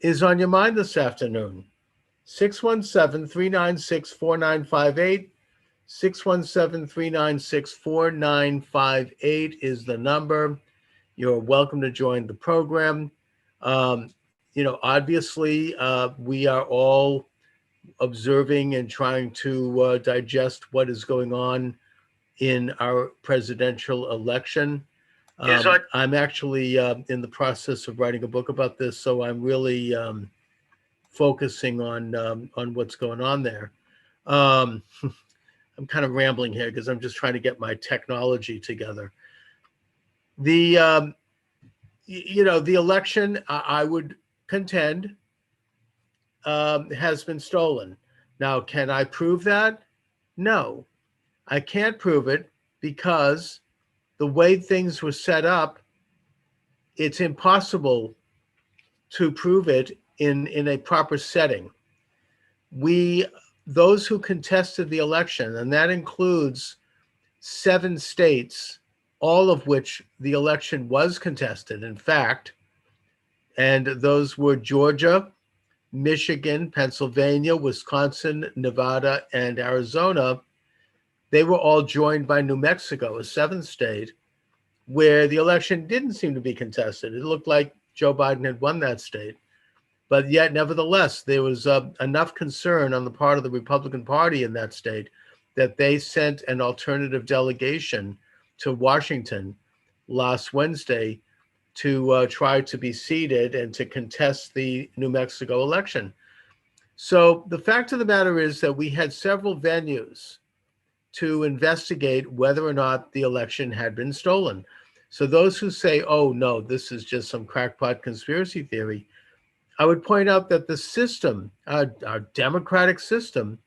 is on your mind this afternoon. 617-396-4958. 617-396-4958 is the number. You're welcome to join the program. Obviously, we are all observing and trying to digest what is going on in our presidential election. I'm actually in the process of writing a book about this, so I'm really focusing on what's going on there. Um, I'm kind of rambling here because I'm just trying to get my technology together. The the election, I would contend, has been stolen. Now, can I prove that? No, I can't prove it because the way things were set up, it's impossible to prove it in a proper setting. We Those who contested the election, and that includes 7 states, all of which the election was contested, in fact, and those were Georgia, Michigan, Pennsylvania, Wisconsin, Nevada, and Arizona. They were all joined by New Mexico, a 7th state, where the election didn't seem to be contested. It looked like Joe Biden had won that state. But yet, nevertheless, there was enough concern on the part of the Republican Party in that state that they sent an alternative delegation to Washington last Wednesday to try to be seated and to contest the New Mexico election. So the fact of the matter is that we had several venues to investigate whether or not the election had been stolen. So those who say, oh, no, this is just some crackpot conspiracy theory, I would point out that the system, our democratic system,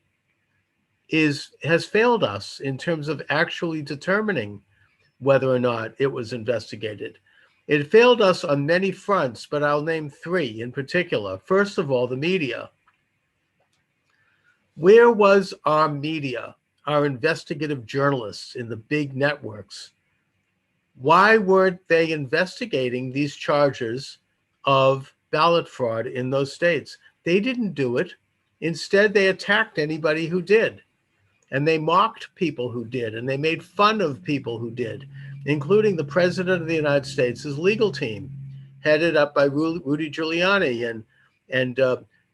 has failed us in terms of actually determining whether or not it was investigated. It failed us on many fronts, but I'll name 3 in particular. First of all, the media. Where was our media, our investigative journalists in the big networks? Why weren't they investigating these charges of ballot fraud in those states? They didn't do it. Instead, they attacked anybody who did. And they mocked people who did. And they made fun of people who did, including the president of the United States' legal team, headed up by Rudy Giuliani. And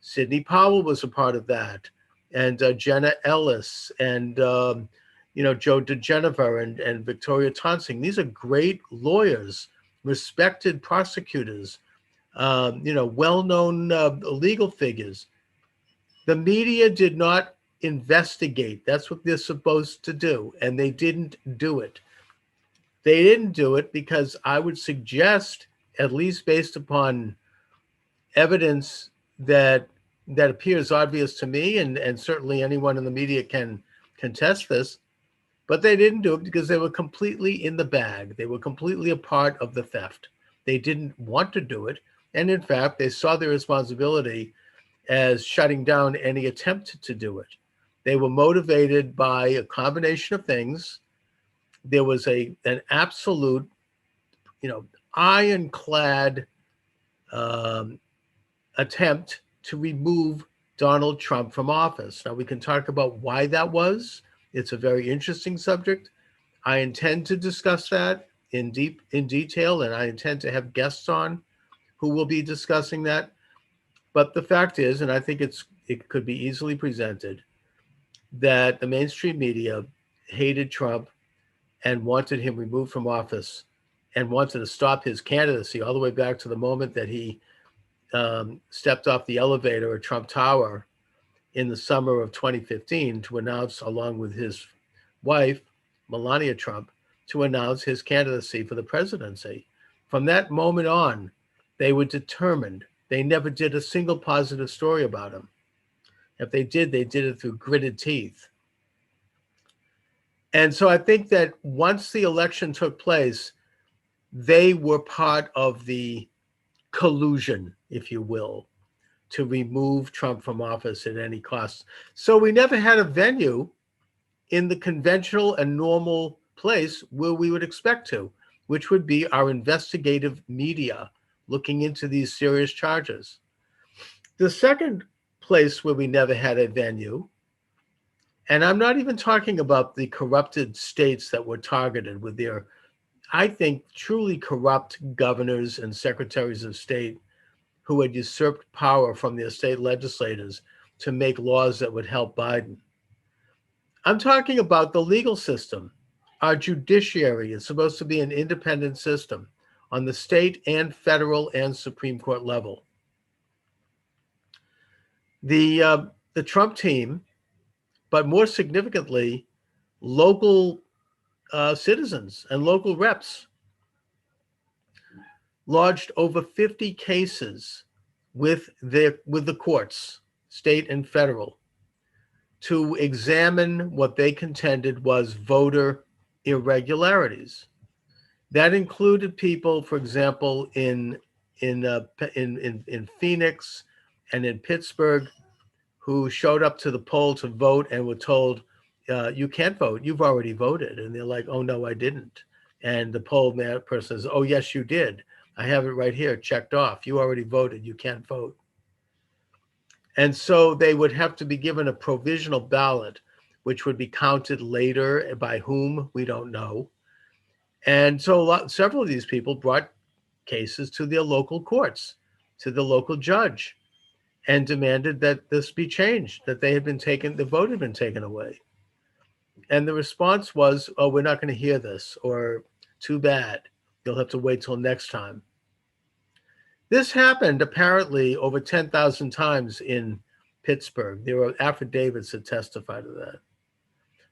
Sidney Powell was a part of that. And Jenna Ellis and Joe DeGenever and Victoria Tonsing. These are great lawyers, respected prosecutors, well-known legal figures. The media did not investigate. That's what they're supposed to do, and they didn't do it. They didn't do it because I would suggest, at least based upon evidence that appears obvious to me, and certainly anyone in the media can contest this, but they didn't do it because they were completely in the bag. They were completely a part of the theft. They didn't want to do it. And in fact, they saw their responsibility as shutting down any attempt to do it. They were motivated by a combination of things. There was an absolute, ironclad attempt to remove Donald Trump from office. Now, we can talk about why that was. It's a very interesting subject. I intend to discuss that in detail, and I intend to have guests on who will be discussing that. But the fact is, and I think it could be easily presented, that the mainstream media hated Trump and wanted him removed from office and wanted to stop his candidacy all the way back to the moment that he stepped off the elevator at Trump Tower in the summer of 2015 to announce, along with his wife, Melania Trump, to announce his candidacy for the presidency. From that moment on, they were determined. They never did a single positive story about him. If they did it through gritted teeth. And so I think that once the election took place, they were part of the collusion, if you will, to remove Trump from office at any cost. So we never had a venue in the conventional and normal place where we would expect to, which would be our investigative media looking into these serious charges. The second place where we never had a venue, and I'm not even talking about the corrupted states that were targeted with their, I think, truly corrupt governors and secretaries of state who had usurped power from their state legislators to make laws that would help Biden. I'm talking about the legal system. Our judiciary is supposed to be an independent system on the state and federal and Supreme Court level. The Trump team, but more significantly, local citizens and local reps lodged over 50 cases with the courts, state and federal, to examine what they contended was voter irregularities. That included people, for example, in Phoenix and in Pittsburgh, who showed up to the poll to vote and were told, "You can't vote. You've already voted." And they're like, "Oh no, I didn't." And the poll person says, "Oh yes, you did. I have it right here, checked off. You already voted. You can't vote." And so they would have to be given a provisional ballot, which would be counted later. By whom, we don't know. And so several of these people brought cases to their local courts, to the local judge, and demanded that this be changed, that they had been taken, the vote had been taken away. And the response was, "Oh, we're not going to hear this," or "Too bad. You'll have to wait till next time." This happened apparently over 10,000 times in Pittsburgh. There were affidavits that testify to that.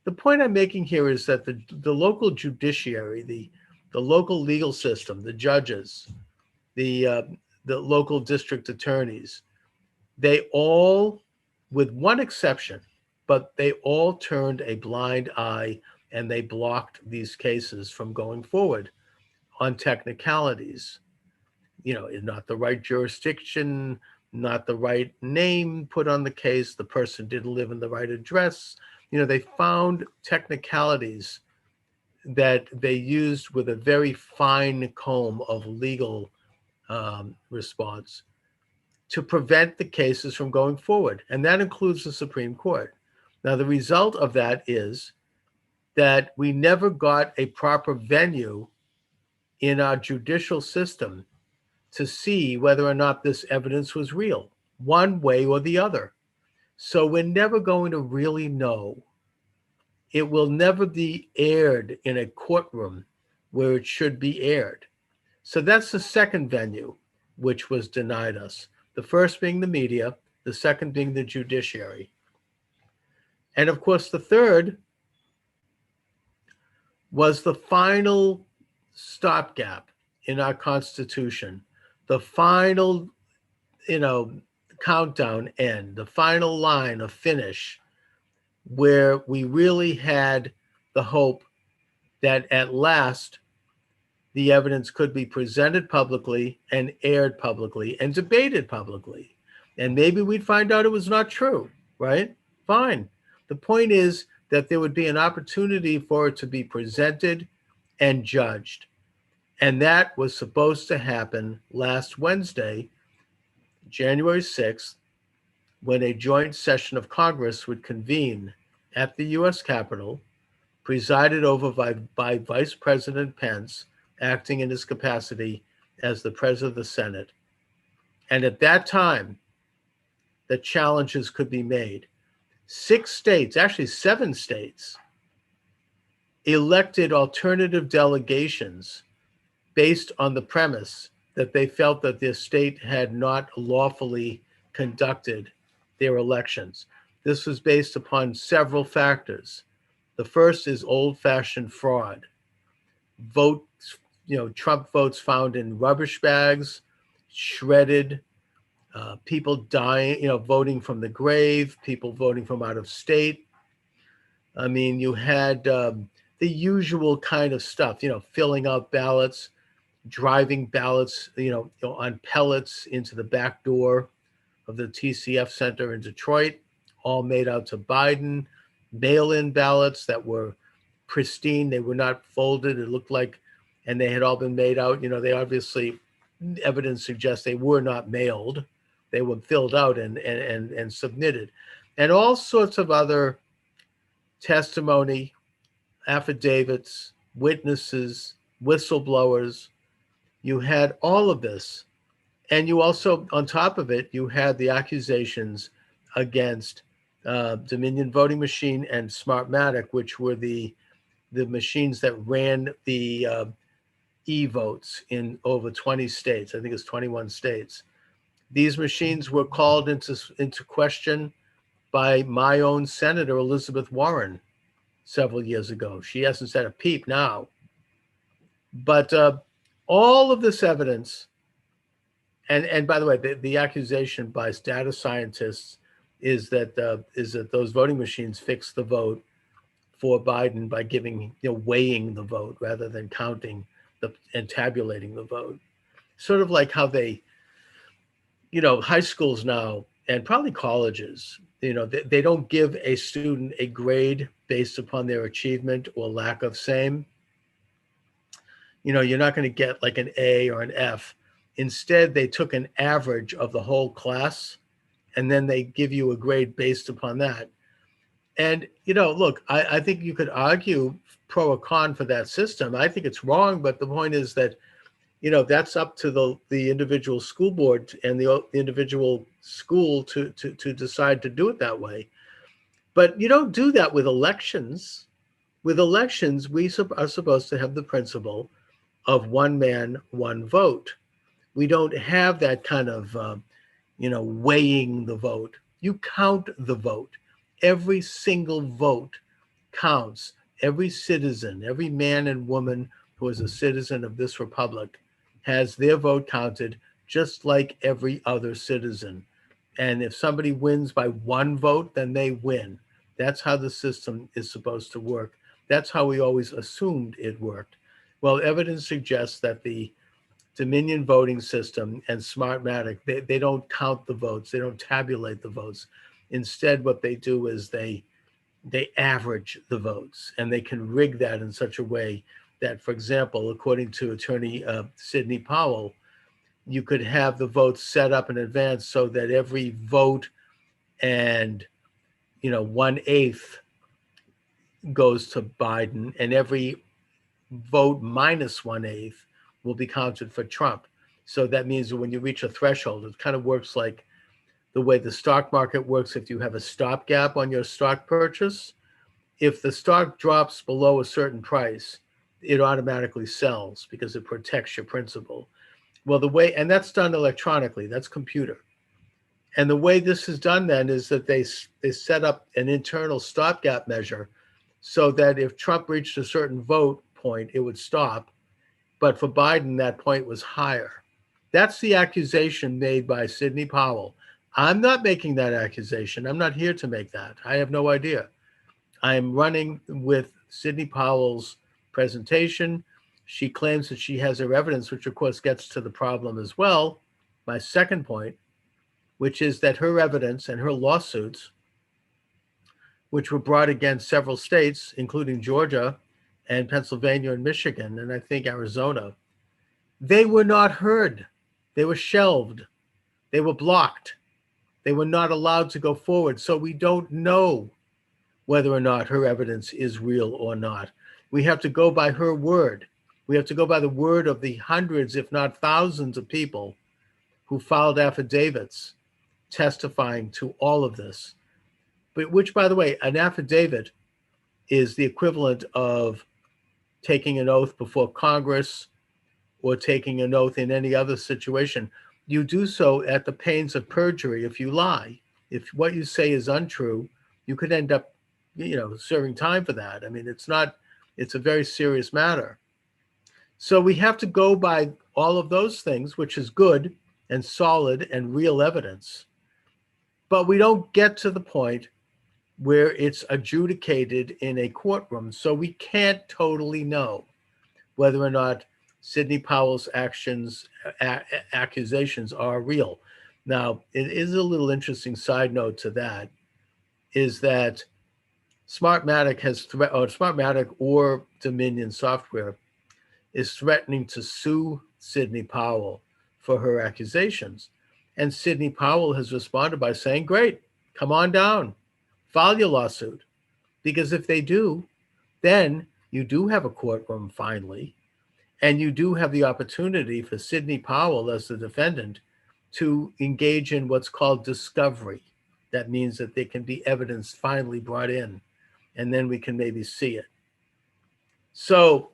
The point I'm making here is that the local judiciary, the local legal system, the judges, the local district attorneys, they all, with one exception, but they all turned a blind eye and they blocked these cases from going forward on technicalities. Not the right jurisdiction, not the right name put on the case, the person didn't live in the right address. They found technicalities that they used with a very fine comb of legal response to prevent the cases from going forward. And that includes the Supreme Court. Now, the result of that is that we never got a proper venue in our judicial system to see whether or not this evidence was real, one way or the other. So we're never going to really know. It will never be aired in a courtroom where it should be aired. So that's the second venue which was denied us. The first being the media, the second being the judiciary. And of course, the third was the final stopgap in our Constitution, the final, countdown end, the final line of finish, where we really had the hope that at last the evidence could be presented publicly and aired publicly and debated publicly. And maybe we'd find out it was not true, right? Fine. The point is that there would be an opportunity for it to be presented and judged. And that was supposed to happen last Wednesday, January 6th, when a joint session of Congress would convene at the U.S. Capitol, presided over by Vice President Pence, acting in his capacity as the president of the Senate. And at that time, the challenges could be made. 6 states, actually 7 states, elected alternative delegations based on the premise that they felt that their state had not lawfully conducted their elections. This was based upon several factors. The first is old-fashioned fraud. Trump votes found in rubbish bags, shredded, people dying, voting from the grave, people voting from out of state. I mean, you had the usual kind of stuff, filling out ballots, driving ballots, on pellets into the back door of the TCF Center in Detroit, all made out to Biden, mail-in ballots that were pristine. They were not folded. It looked like, and they had all been made out. They obviously, evidence suggests they were not mailed. They were filled out and submitted. And all sorts of other testimony, affidavits, witnesses, whistleblowers. You had all of this. And you also, on top of it, you had the accusations against Dominion Voting Machine and Smartmatic, which were the machines that ran the e-votes in over 20 states. I think it's 21 states. These machines were called into question by my own Senator Elizabeth Warren several years ago. She hasn't said a peep now. But all of this evidence, and by the way, the accusation by data scientists is that those voting machines fixed the vote for Biden by weighing the vote rather than counting and tabulating the vote. Sort of like how they, high schools now and probably colleges, they don't give a student a grade based upon their achievement or lack of same. You're not going to get like an A or an F. Instead, they took an average of the whole class, and then they give you a grade based upon that. And, look, I think you could argue pro or con for that system. I think it's wrong, but the point is that, that's up to the individual school board and the individual school to decide to do it that way. But you don't do that with elections. With elections, we are supposed to have the principle of one man, one vote. We don't have that kind of, weighing the vote. You count the vote. Every single vote counts. Every citizen, every man and woman who is a citizen of this republic has their vote counted just like every other citizen. And if somebody wins by one vote, then they win. That's how the system is supposed to work. That's how we always assumed it worked. Well, evidence suggests that the Dominion voting system and Smartmatic, they don't count the votes. They don't tabulate the votes. Instead, what they do is they average the votes, and they can rig that in such a way that, for example, according to attorney Sidney Powell, you could have the votes set up in advance so that every vote and 1/8 goes to Biden, and every vote minus 1/8 will be counted for Trump. So that means that when you reach a threshold, it kind of works like the way the stock market works. If you have a stopgap on your stock purchase, if the stock drops below a certain price, it automatically sells because it protects your principal. Well, and that's done electronically, that's computer. And the way this is done then is that they set up an internal stopgap measure so that if Trump reached a certain vote point, it would stop. But for Biden, that point was higher. That's the accusation made by Sidney Powell. I'm not making that accusation. I'm not here to make that. I have no idea. I'm running with Sidney Powell's presentation. She claims that she has her evidence, which of course gets to the problem as well. My second point, which is that her evidence and her lawsuits, which were brought against several states, including Georgia and Pennsylvania and Michigan, and I think Arizona, they were not heard. They were shelved. They were blocked. They were not allowed to go forward. So we don't know whether or not her evidence is real or not. We have to go by her word. We have to go by the word of the hundreds, if not thousands of people who filed affidavits testifying to all of this. But which, by the way, an affidavit is the equivalent of taking an oath before Congress or taking an oath in any other situation. You do so at the pains of perjury if you lie. If what you say is untrue, you could end up, serving time for that. I mean, it's a very serious matter. So we have to go by all of those things, which is good and solid and real evidence. But we don't get to the point where it's adjudicated in a courtroom. So we can't totally know whether or not Sidney Powell's accusations are real. Now, it is a little interesting side note to that, is that Smartmatic or Dominion Software is threatening to sue Sidney Powell for her accusations. And Sidney Powell has responded by saying, great, come on down, file your lawsuit. Because if they do, then you do have a courtroom finally, and you do have the opportunity for Sidney Powell as the defendant to engage in what's called discovery. That means that there can be evidence finally brought in, and then we can maybe see it. So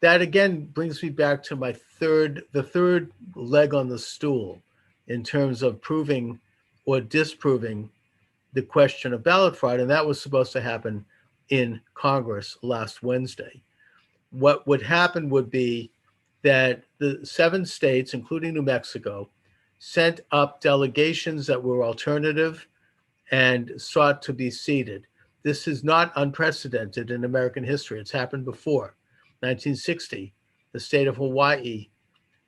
that again brings me back to the third leg on the stool in terms of proving or disproving the question of ballot fraud, and that was supposed to happen in Congress last Wednesday. What would happen would be that the 7 states, including New Mexico, sent up delegations that were alternative and sought to be seated. This is not unprecedented in American history. It's happened before. 1960, the state of Hawaii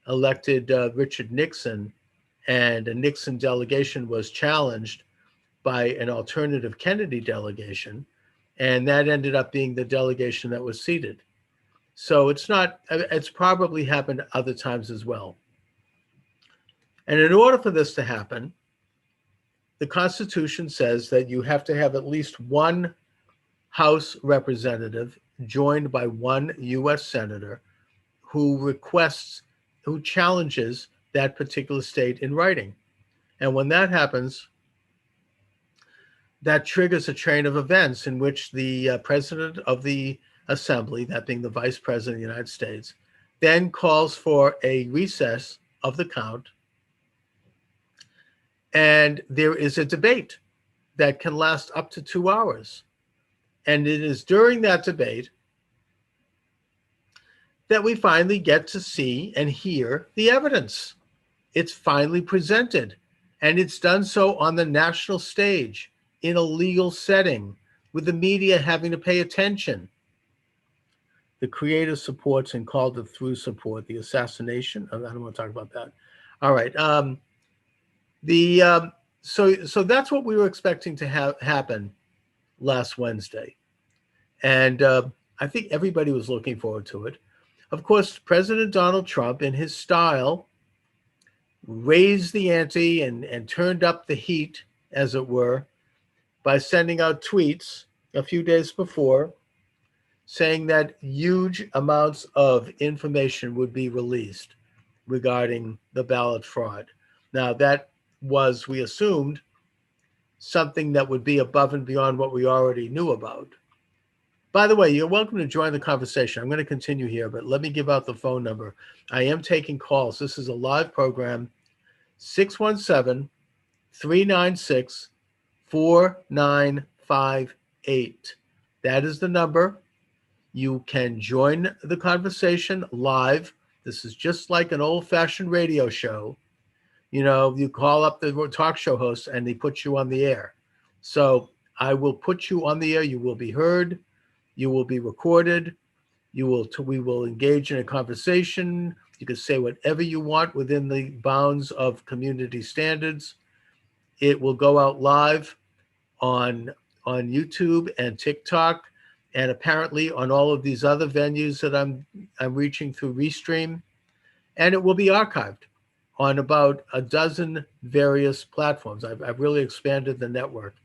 elected Richard Nixon, and a Nixon delegation was challenged by an alternative Kennedy delegation, and that ended up being the delegation that was seated. So it's probably happened other times as well. And in order for this to happen, the Constitution says that you have to have at least one House representative joined by one U.S. senator who challenges that particular state in writing. And when that happens, that triggers a train of events in which the president of the assembly, that being the vice president of the United States, then calls for a recess of the count. And there is a debate that can last up to 2 hours. And it is during that debate that we finally get to see and hear the evidence. It's finally presented, and it's done so on the national stage in a legal setting with the media having to pay attention. The creative supports and called it through support, the assassination. I don't want to talk about that. All right. So that's what we were expecting to have happen last Wednesday. And I think everybody was looking forward to it. Of course, President Donald Trump, in his style, raised the ante and turned up the heat, as it were, by sending out tweets a few days before saying that huge amounts of information would be released regarding the ballot fraud. Now, that was, we assumed, something that would be above and beyond what we already knew about. By the way, you're welcome to join the conversation. I'm going to continue here, but let me give out the phone number. I am taking calls. This is a live program, 617-396-4958. That is the number. You can join the conversation live. This is just like an old-fashioned radio show. You know, you call up the talk show host and they put you on the air. So I will put you on the air. You will be heard. You will be recorded. We will engage in a conversation. You can say whatever you want within the bounds of community standards. It will go out live on YouTube and TikTok, and apparently on all of these other venues that I'm reaching through Restream, and it will be archived on about a dozen various platforms. I've really expanded the network.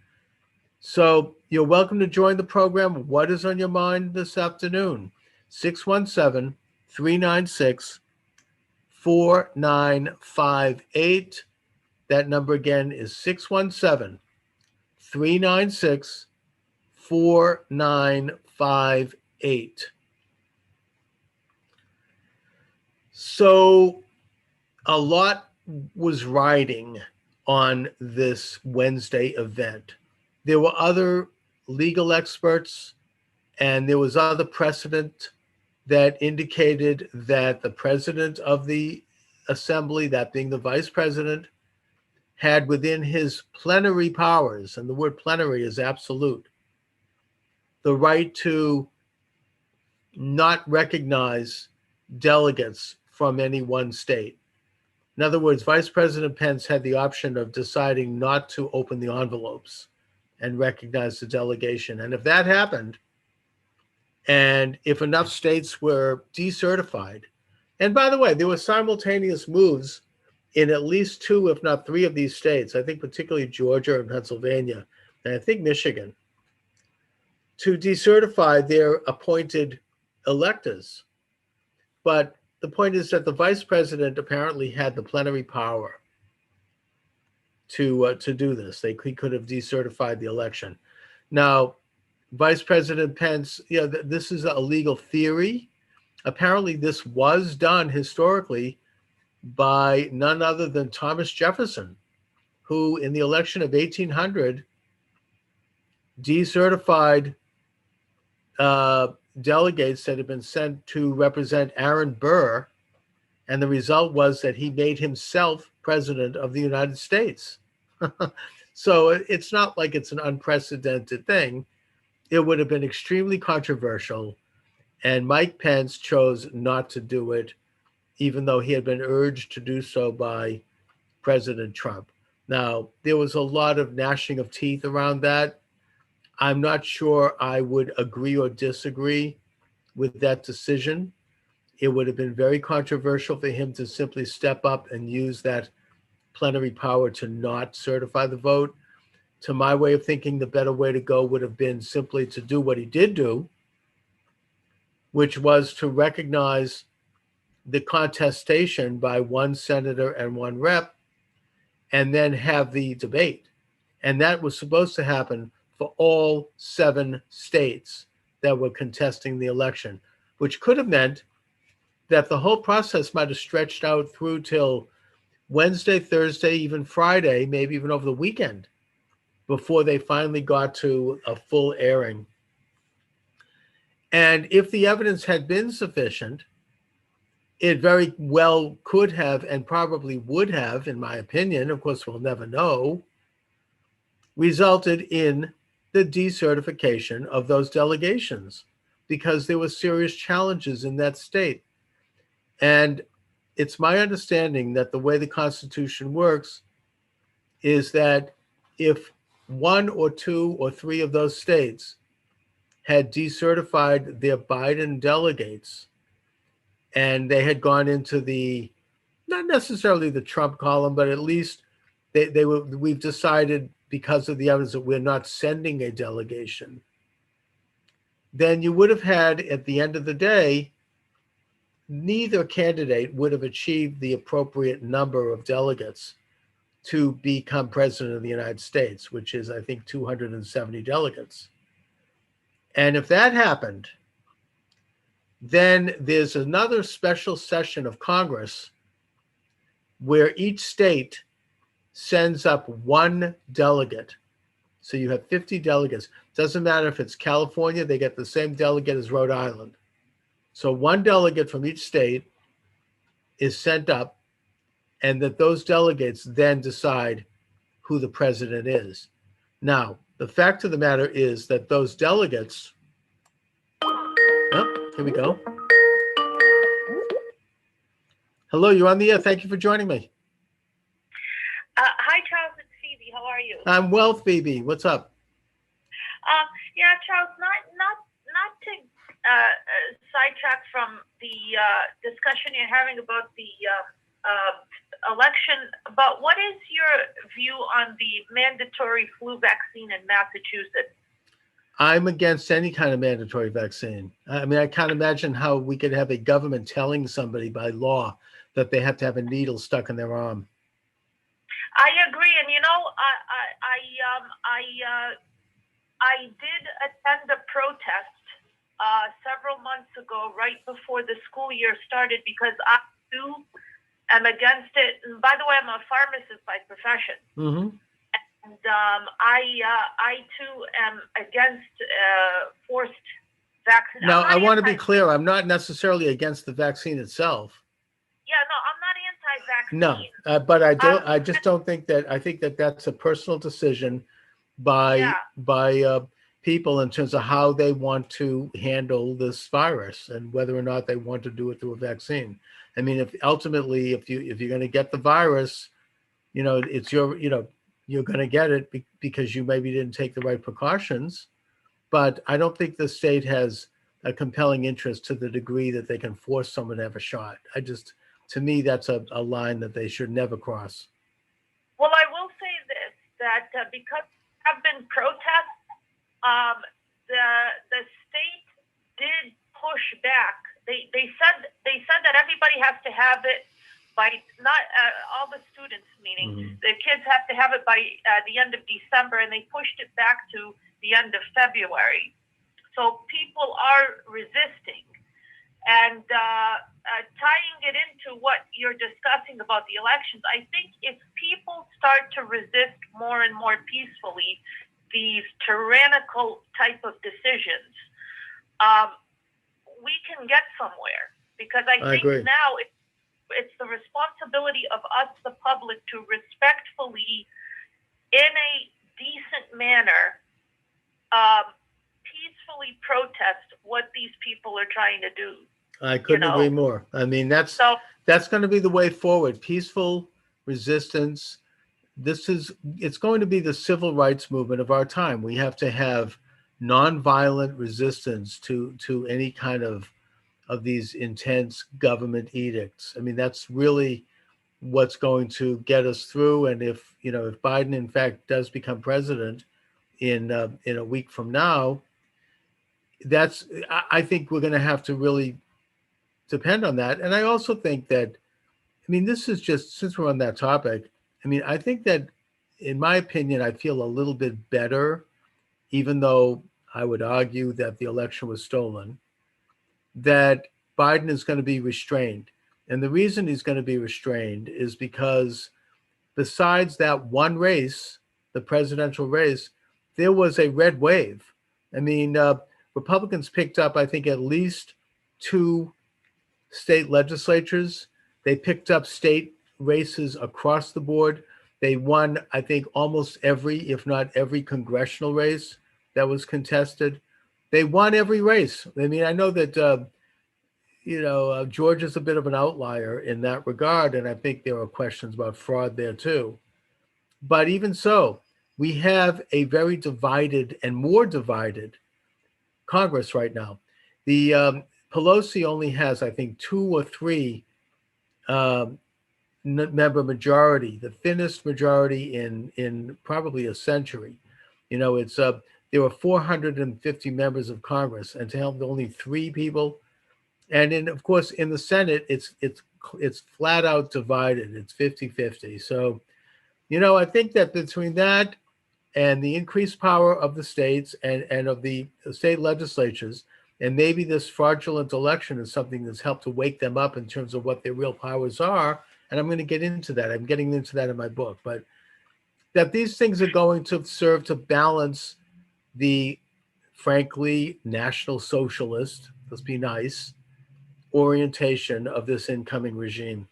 So you're welcome to join the program. What is on your mind this afternoon? 617-396-4958. That number again is 617-396-4958. So a lot was riding on this Wednesday event. There were other legal experts, and there was other precedent that indicated that the president of the assembly, that being the vice president, had within his plenary powers, and the word plenary is absolute, the right to not recognize delegates from any one state. In other words, Vice President Pence had the option of deciding not to open the envelopes and recognize the delegation. And if that happened, and if enough states were decertified, and by the way, there were simultaneous moves in at least two, if not three of these states, I think particularly Georgia and Pennsylvania, and I think Michigan, to decertify their appointed electors. But the point is that the vice president apparently had the plenary power to do this. He could have decertified the election. Now, Vice President Pence, this is a legal theory. Apparently, this was done historically by none other than Thomas Jefferson, who in the election of 1800 decertified delegates that had been sent to represent Aaron Burr, and the result was that he made himself president of the United States. So it's not like it's an unprecedented thing. It would have been extremely controversial, and Mike Pence chose not to do it, even though he had been urged to do so by President Trump. Now, there was a lot of gnashing of teeth around that. I'm not sure I would agree or disagree with that decision. It would have been very controversial for him to simply step up and use that plenary power to not certify the vote. To my way of thinking, the better way to go would have been simply to do what he did do, which was to recognize the contestation by one senator and one rep, and then have the debate. And that was supposed to happen for all 7 states that were contesting the election, which could have meant that the whole process might have stretched out through till Wednesday, Thursday, even Friday, maybe even over the weekend, before they finally got to a full airing. And if the evidence had been sufficient, it very well could have, and probably would have, in my opinion, of course we'll never know, resulted in the decertification of those delegations, because there were serious challenges in that state. And it's my understanding that the way the Constitution works is that if 1 or 2 or 3 of those states had decertified their Biden delegates, and they had gone into the, not necessarily the Trump column, but at least we've decided because of the evidence that we're not sending a delegation, then you would have had, at the end of the day, neither candidate would have achieved the appropriate number of delegates to become president of the United States, which is, I think, 270 delegates. And if that happened, then there's another special session of Congress where each state sends up 1 delegate. So you have 50 delegates. Doesn't matter if it's California, they get the same delegate as Rhode Island. So 1 delegate from each state is sent up, and that those delegates then decide who the president is. Now, the fact of the matter is that those delegates, oh, here we go. Hello, you're on the air. Thank you for joining me. Hi, Charles. It's Phoebe. How are you? I'm well, Phoebe. What's up? Yeah, Charles. Not to sidetrack from the discussion you're having about the election, but what is your view on the mandatory flu vaccine in Massachusetts? I'm against any kind of mandatory vaccine. I mean, I can't imagine how we could have a government telling somebody by law that they have to have a needle stuck in their arm. I agree, and I did attend a protest several months ago, right before the school year started, because I too am against it. And by the way, I'm a pharmacist by profession, and I too am against forced vaccine. Now, I want to be clear. I'm not necessarily against the vaccine itself. Yeah, no, I'm not anti-vaccine. No, but I just don't think that. I think that that's a personal decision by people in terms of how they want to handle this virus and whether or not they want to do it through a vaccine. I mean, if ultimately, if you're going to get the virus, it's your, you're going to get it because you maybe didn't take the right precautions. But I don't think the state has a compelling interest to the degree that they can force someone to have a shot. to me, that's a line that they should never cross. Well, I will say this, that because there have been protests, the state did push back. They said that everybody has to have it by, not all the students, meaning the kids have to have it by the end of December, and they pushed it back to the end of February. So people are resisting. And tying it into what you're discussing about the elections, I think if people start to resist more and more peacefully these tyrannical type of decisions, we can get somewhere. Because I think agree. now it's the responsibility of us, the public, to respectfully, in a decent manner, peacefully protest what these people are trying to do. I couldn't agree more. I mean, that's going to be the way forward. Peaceful resistance. It's going to be the civil rights movement of our time. We have to have nonviolent resistance to any kind of these intense government edicts. I mean, that's really what's going to get us through. And if Biden in fact does become president in a week from now, I think we're going to have to really depend on that. And I also think that, I mean, this is just, since we're on that topic, I mean, I think that, in my opinion, I feel a little bit better, even though I would argue that the election was stolen, that Biden is going to be restrained. And the reason he's going to be restrained is because besides that one race, the presidential race, there was a red wave. I mean, Republicans picked up, I think, at least 2 state legislatures. They picked up state races across the board. They won, I think, almost every, if not every, congressional race that was contested. They won every race. I mean, I know that, Georgia's a bit of an outlier in that regard, and I think there are questions about fraud there too. But even so, we have a very divided and more divided Congress right now. The Pelosi only has, I think, 2 or 3 member majority, the thinnest majority in probably a century. It's there were 450 members of Congress, and to have only 3 people, and of course in the Senate, it's flat out divided. It's 50-50. So, I think that between that and the increased power of the states and of the state legislatures, and maybe this fraudulent election is something that's helped to wake them up in terms of what their real powers are. And I'm going to get into that. I'm getting into that in my book. But that these things are going to serve to balance the, frankly, National Socialist, let's be nice, orientation of this incoming regime.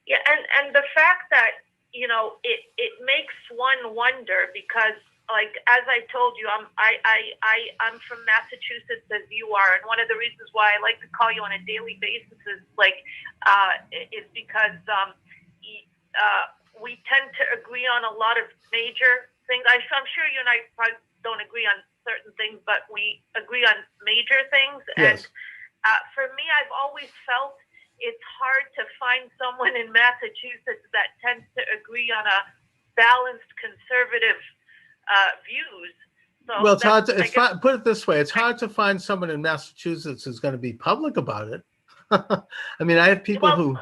Yeah, and the fact that, it makes one wonder because, like, as I told you, I'm from Massachusetts, as you are, and one of the reasons why I like to call you on a daily basis is because we tend to agree on a lot of major things. I'm sure you and I probably don't agree on certain things, but we agree on major things. Yes. And for me, I've always felt it's hard to find someone in Massachusetts that tends to agree on a balanced conservative views. So well, it's hard to put it this way: it's hard to find someone in Massachusetts who's going to be public about it. I mean, I have people who.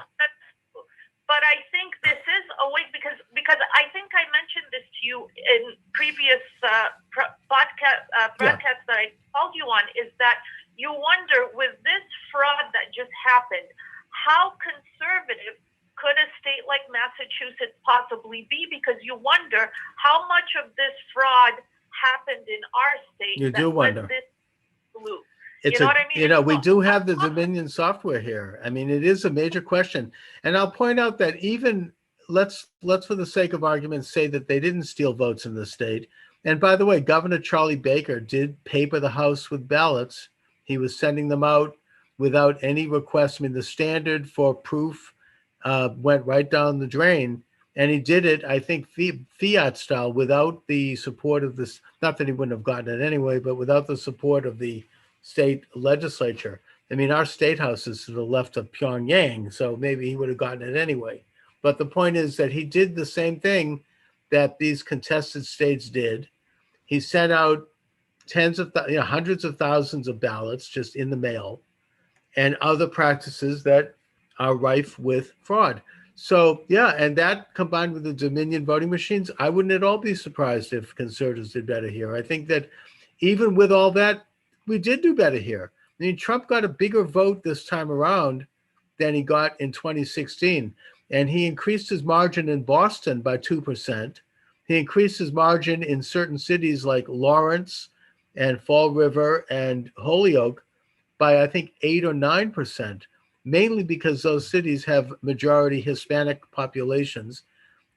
But I think this is a way because I think I mentioned this to you in previous broadcasts that I called you on. Is that you wonder, with this fraud that just happened, how conservative could a state like Massachusetts possibly be? Because you wonder how much of this fraud happened in our state. You do wonder. This loop. What I mean? We do have the Dominion software here. I mean, it is a major question. And I'll point out that even let's for the sake of argument say that they didn't steal votes in the state. And by the way, Governor Charlie Baker did paper the House with ballots. He was sending them out without any request. I mean, the standard for proof went right down the drain. And he did it, I think, fiat style, without the support of this. Not that he wouldn't have gotten it anyway, but without the support of the state legislature. I mean, our state house is to the left of Pyongyang, so maybe he would have gotten it anyway. But the point is that he did the same thing that these contested states did. He sent out hundreds of thousands of ballots just in the mail, and other practices that are rife with fraud. So yeah, and that combined with the Dominion voting machines, I wouldn't at all be surprised if conservatives did better here. I think that even with all that, we did do better here. I mean, Trump got a bigger vote this time around than he got in 2016. And he increased his margin in Boston by 2%. He increased his margin in certain cities like Lawrence and Fall River and Holyoke by, I think, 8 or 9%, mainly because those cities have majority Hispanic populations.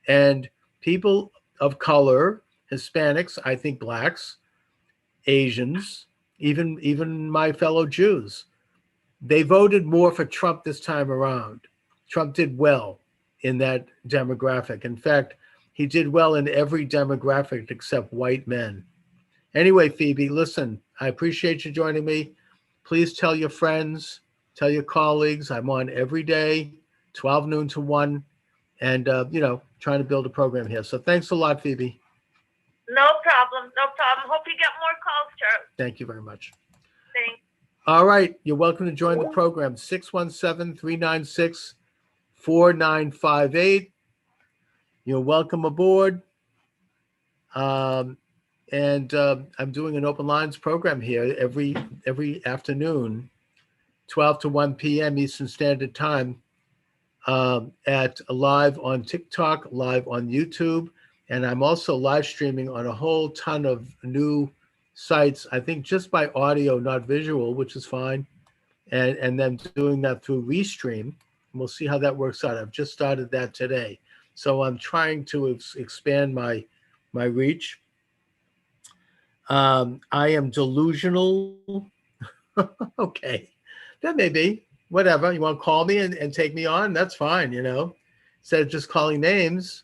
And people of color, Hispanics, I think blacks, Asians, even my fellow Jews, they voted more for Trump this time around. Trump did well in that demographic. In fact, he did well in every demographic except white men. Anyway, Phoebe, listen, I appreciate you joining me. Please tell your friends, tell your colleagues. I'm on every day, 12 noon to 1, and, trying to build a program here. So thanks a lot, Phoebe. No problem. No problem. Hope you get more calls, Charles. Thank you very much. Thanks. All right. You're welcome to join the program, 617-396-4958. You're welcome aboard. I'm doing an open lines program here every afternoon, 12 to 1 p.m. Eastern Standard Time, at live on TikTok, live on YouTube, and I'm also live streaming on a whole ton of new sites, I think just by audio, not visual, which is fine, and then doing that through Restream. And we'll see how that works out. I've just started that today. So I'm trying to expand my reach. I am delusional. Okay, that may be. Whatever. You want to call me and take me on? That's fine, Instead of just calling names,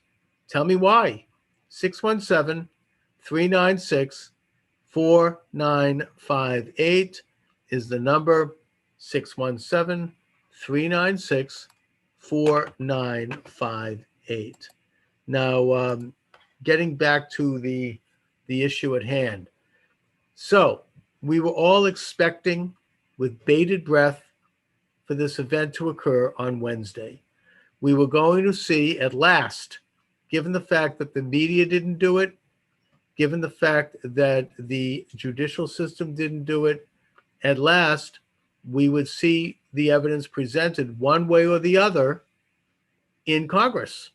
tell me why. 617-396-4958 is the number. 617-396-4958. Now, getting back to the issue at hand. So we were all expecting with bated breath for this event to occur on Wednesday. We were going to see at last, given the fact that the media didn't do it, given the fact that the judicial system didn't do it, at last we would see the evidence presented one way or the other in Congress.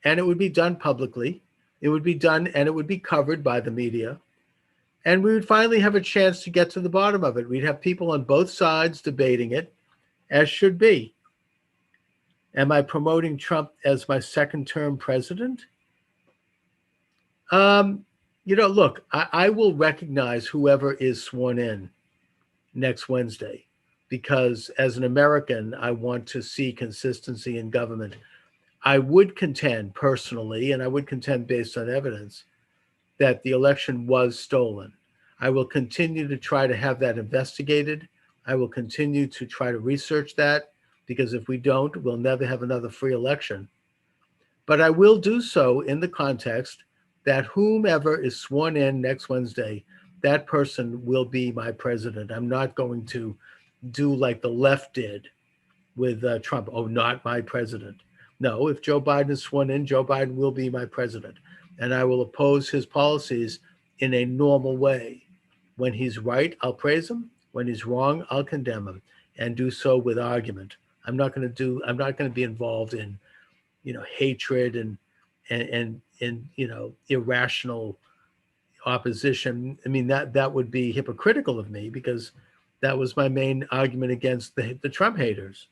And it would be done publicly. It would be done and it would be covered by the media. And we would finally have a chance to get to the bottom of it. We'd have people on both sides debating it, as should be. Am I promoting Trump as my second term president? Look, I will recognize whoever is sworn in next Wednesday, because as an American, I want to see consistency in government. I would contend personally, and I would contend based on evidence, that the election was stolen. I will continue to try to have that investigated. I will continue to try to research that, because if we don't, we'll never have another free election. But I will do so in the context that whomever is sworn in next Wednesday, that person will be my president. I'm not going to do like the left did with Trump. Oh, not my president. No, if Joe Biden is sworn in, Joe Biden will be my president. And I will oppose his policies in a normal way. When he's right, I'll praise him. When he's wrong, I'll condemn him, and do so with argument. I'm not going to be involved in, hatred and irrational opposition. I mean, that would be hypocritical of me, because that was my main argument against the Trump haters.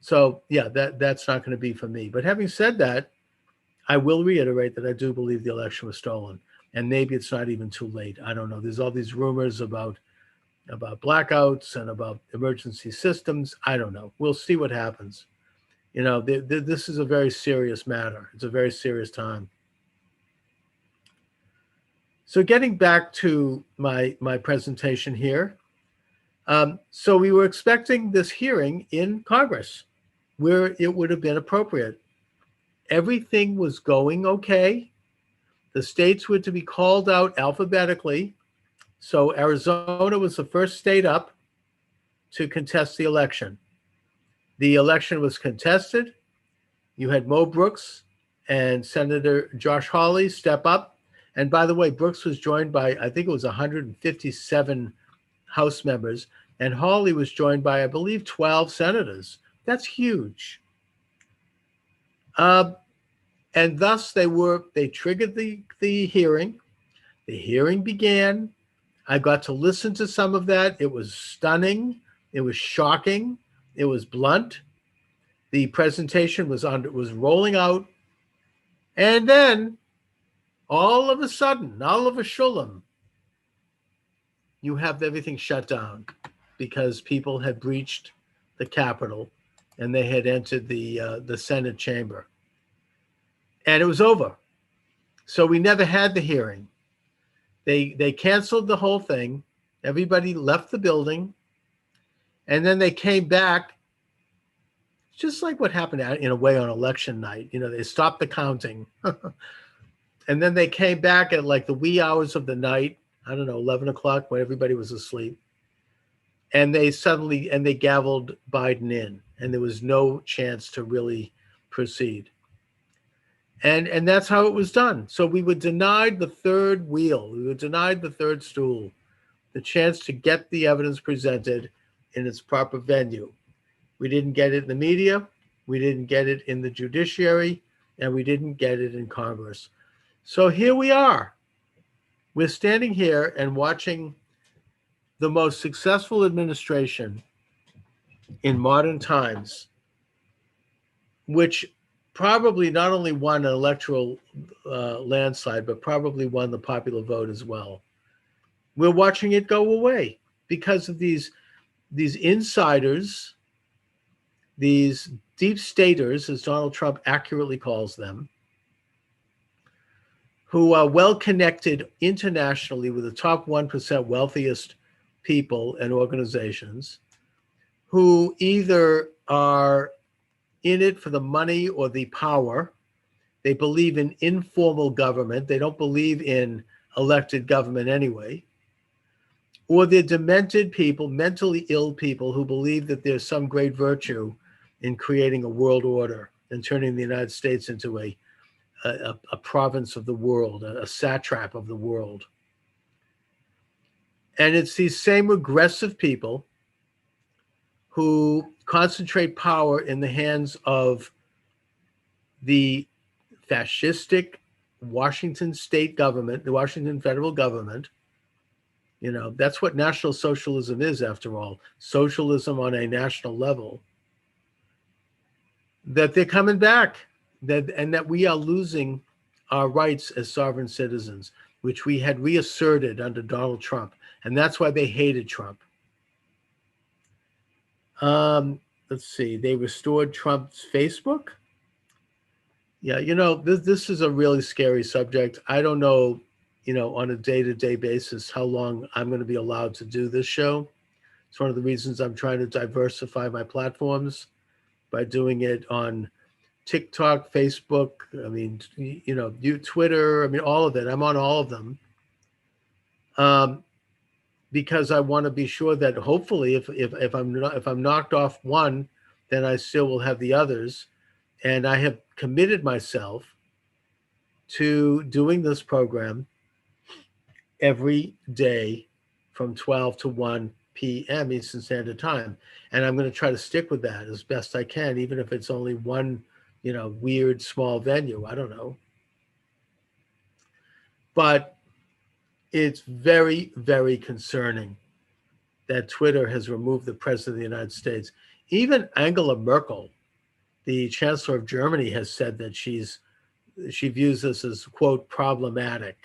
So yeah, that's not going to be for me. But having said that, I will reiterate that I do believe the election was stolen, and maybe it's not even too late. I don't know. There's all these rumors about blackouts and about emergency systems. I don't know. We'll see what happens. This is a very serious matter. It's a very serious time. So getting back to my presentation here, So we were expecting this hearing in Congress where it would have been appropriate. Everything was going okay. The states were to be called out alphabetically. So Arizona was the first state up to contest the election. The election was contested. You had Mo Brooks and Senator Josh Hawley step up. And by the way, Brooks was joined by, I think it was 157 House members, and Hawley was joined by, I believe, 12 senators. That's huge. And thus they triggered the hearing. The hearing began. I got to listen to some of that. It was stunning. It was shocking. It was blunt. The presentation was rolling out. And then all of a sudden, all of a shulam, you have everything shut down because people had breached the Capitol and they had entered the Senate chamber. And it was over. So we never had the hearing. They canceled the whole thing. Everybody left the building. And then they came back, just like what happened in a way on election night. You know, they stopped the counting. And then they came back at like the wee hours of the night, I don't know, 11 o'clock when everybody was asleep. And they gavelled Biden in, and there was no chance to really proceed. And that's how it was done. So we were denied the third wheel. We were denied the third stool, the chance to get the evidence presented in its proper venue. We didn't get it in the media. We didn't get it in the judiciary, and we didn't get it in Congress. So here we are. We're standing here and watching the most successful administration in modern times, which probably not only won an electoral landslide, but probably won the popular vote as well. We're watching it go away because of these insiders, these deep staters, as Donald Trump accurately calls them, who are well connected internationally with the top 1% wealthiest people and organizations, who either are in it for the money or the power. They believe in informal government. They don't believe in elected government anyway. Or they're demented people, mentally ill people who believe that there's some great virtue in creating a world order and turning the United States into a province of the world, a satrap of the world. And it's these same aggressive people who concentrate power in the hands of the fascistic Washington state government, the Washington federal government. You know, that's what National Socialism is, after all, socialism on a national level. That they're coming back, and that we are losing our rights as sovereign citizens, which we had reasserted under Donald Trump. And that's why they hated Trump. Let's see. They restored Trump's Facebook. Yeah, you know, this is a really scary subject. I don't know, you know, on a day-to-day basis how long I'm going to be allowed to do this show. It's one of the reasons I'm trying to diversify my platforms by doing it on TikTok, Facebook, I mean, you know, Twitter, I mean, all of it. I'm on all of them. Because I want to be sure that hopefully if I'm knocked off one, then I still will have the others. And I have committed myself to doing this program every day from 12 to 1 p.m. Eastern Standard Time. And I'm going to try to stick with that as best I can, even if it's only one, you know, weird small venue. I don't know. But it's very, very concerning that Twitter has removed the president of the United States. Even Angela Merkel, the chancellor of Germany, has said that she views this as, quote, problematic.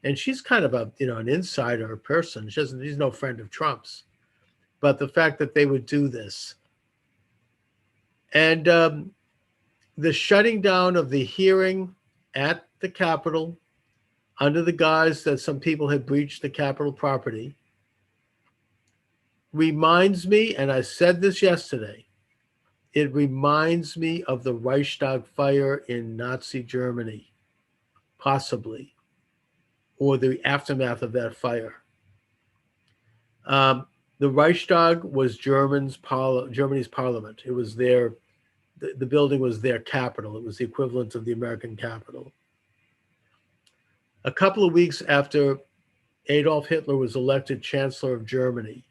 And she's kind of an insider person. She's no friend of Trump's. But the fact that they would do this. And the shutting down of the hearing at the Capitol under the guise that some people had breached the Capitol property reminds me, and I said this yesterday, it reminds me of the Reichstag fire in Nazi Germany, possibly, or the aftermath of that fire. Um, the Reichstag was Germany's parliament. It was the building was their capital. It was the equivalent of the American Capitol. A couple of weeks after Adolf Hitler was elected Chancellor of Germany,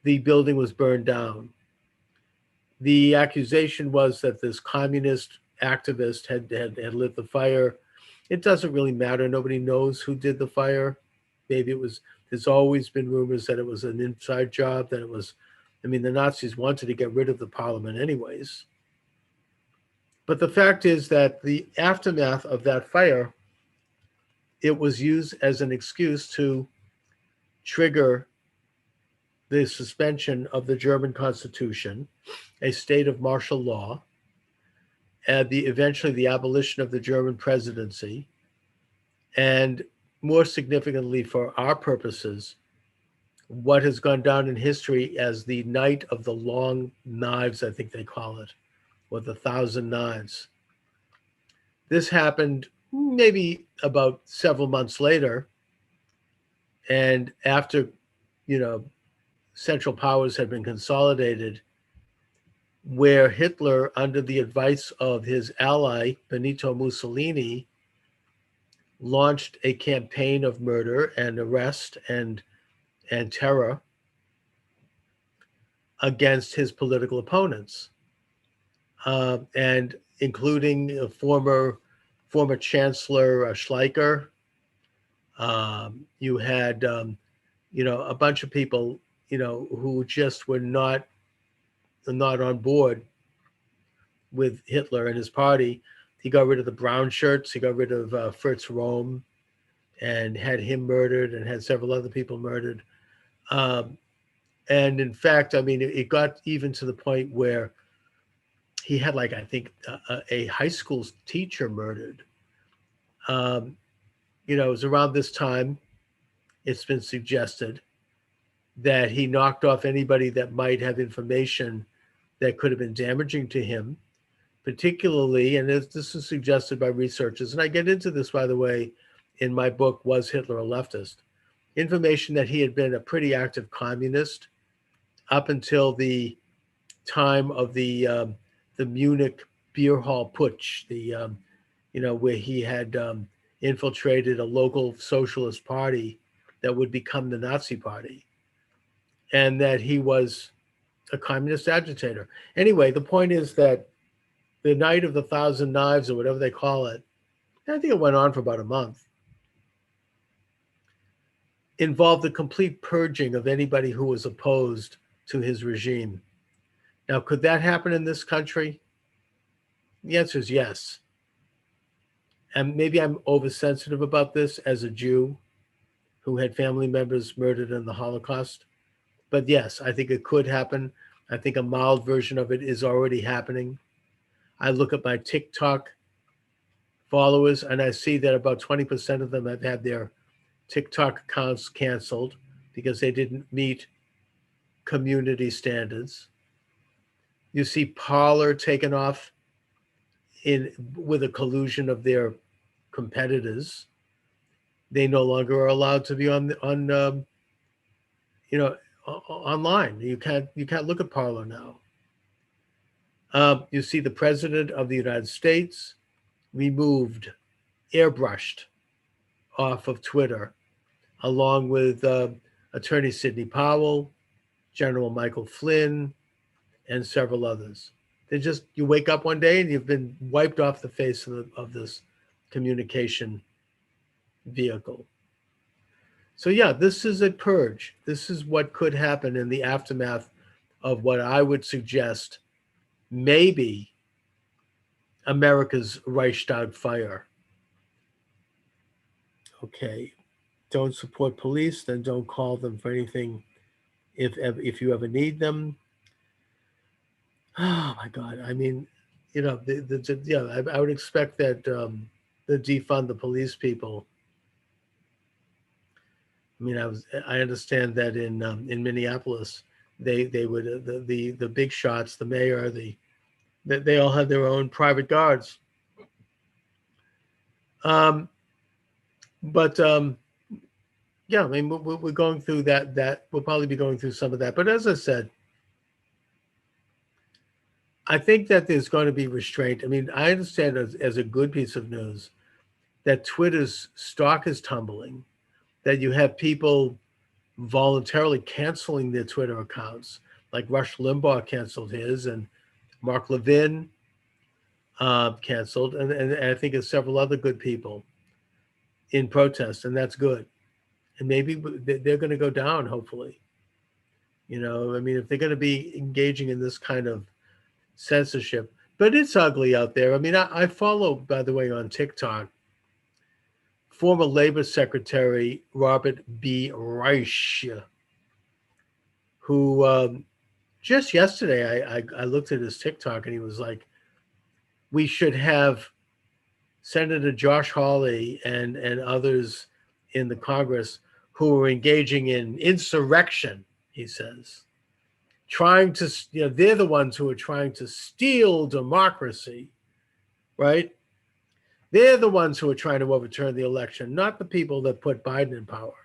the building was burned down. The accusation was that this communist activist had lit the fire. It doesn't really matter. Nobody knows who did the fire. Maybe it was, there's always been rumors that it was an inside job, that it was, I mean, the Nazis wanted to get rid of the parliament anyways. But the fact is that the aftermath of that fire, it was used as an excuse to trigger the suspension of the German Constitution, a state of martial law, and eventually the abolition of the German presidency, and more significantly for our purposes, what has gone down in history as the Night of the Long Knives, I think they call it, or the Thousand Knives. This happened maybe about several months later, and after, you know, Central Powers had been consolidated, where Hitler, under the advice of his ally Benito Mussolini, launched a campaign of murder and arrest and terror against his political opponents, and including former Chancellor Schleicher. You had a bunch of people who just were not on board with Hitler and his party. He got rid of the brown shirts. He got rid of Fritz Röhm and had him murdered and had several other people murdered. And in fact, I mean, it got even to the point where he had, like, I think, a high school teacher murdered. It was around this time, it's been suggested, that he knocked off anybody that might have information that could have been damaging to him, particularly, and this is suggested by researchers, and I get into this, by the way, in my book, Was Hitler a Leftist? Information that he had been a pretty active communist up until the time of the Munich beer hall putsch, where he had infiltrated a local socialist party that would become the Nazi party, and that he was a communist agitator. Anyway, the point is that the Night of the Thousand Knives, or whatever they call it, I think it went on for about a month, involved the complete purging of anybody who was opposed to his regime. Now, could that happen in this country? The answer is yes. And maybe I'm oversensitive about this as a Jew who had family members murdered in the Holocaust. But yes, I think it could happen. I think a mild version of it is already happening. I look at my TikTok followers and I see that about 20% of them have had their TikTok accounts canceled because they didn't meet community standards. You see Parler taken off with a collusion of their competitors. They no longer are allowed to be online. You can't look at Parler now. You see the president of the United States removed, airbrushed off of Twitter, along with Attorney Sidney Powell, General Michael Flynn, and several others. You wake up one day and you've been wiped off the face of this communication vehicle. So yeah, this is a purge. This is what could happen in the aftermath of what I would suggest maybe America's Reichstag fire. Okay, don't support police, then don't call them for anything if you ever need them. Oh my God! I mean, I would expect that the defund the police people I mean, I understand that in Minneapolis, they would the big shots, the mayor, they all had their own private guards. Um, but yeah, I mean, we're going through that we'll probably be going through some of that. But as I said, I think that there's going to be restraint. I mean, I understand as a good piece of news that Twitter's stock is tumbling, that you have people voluntarily canceling their Twitter accounts, like Rush Limbaugh canceled his, and Mark Levin canceled, and I think there's several other good people in protest, and that's good. And maybe they're going to go down, hopefully. I mean, if they're going to be engaging in this kind of censorship, but it's ugly out there. I mean, I follow, by the way, on TikTok, former Labor Secretary Robert B. Reich, who just yesterday I looked at his TikTok and he was like, we should have Senator Josh Hawley and others in the Congress who are engaging in insurrection, he says, trying to, they're the ones who are trying to steal democracy, right? They're the ones who are trying to overturn the election, not the people that put Biden in power.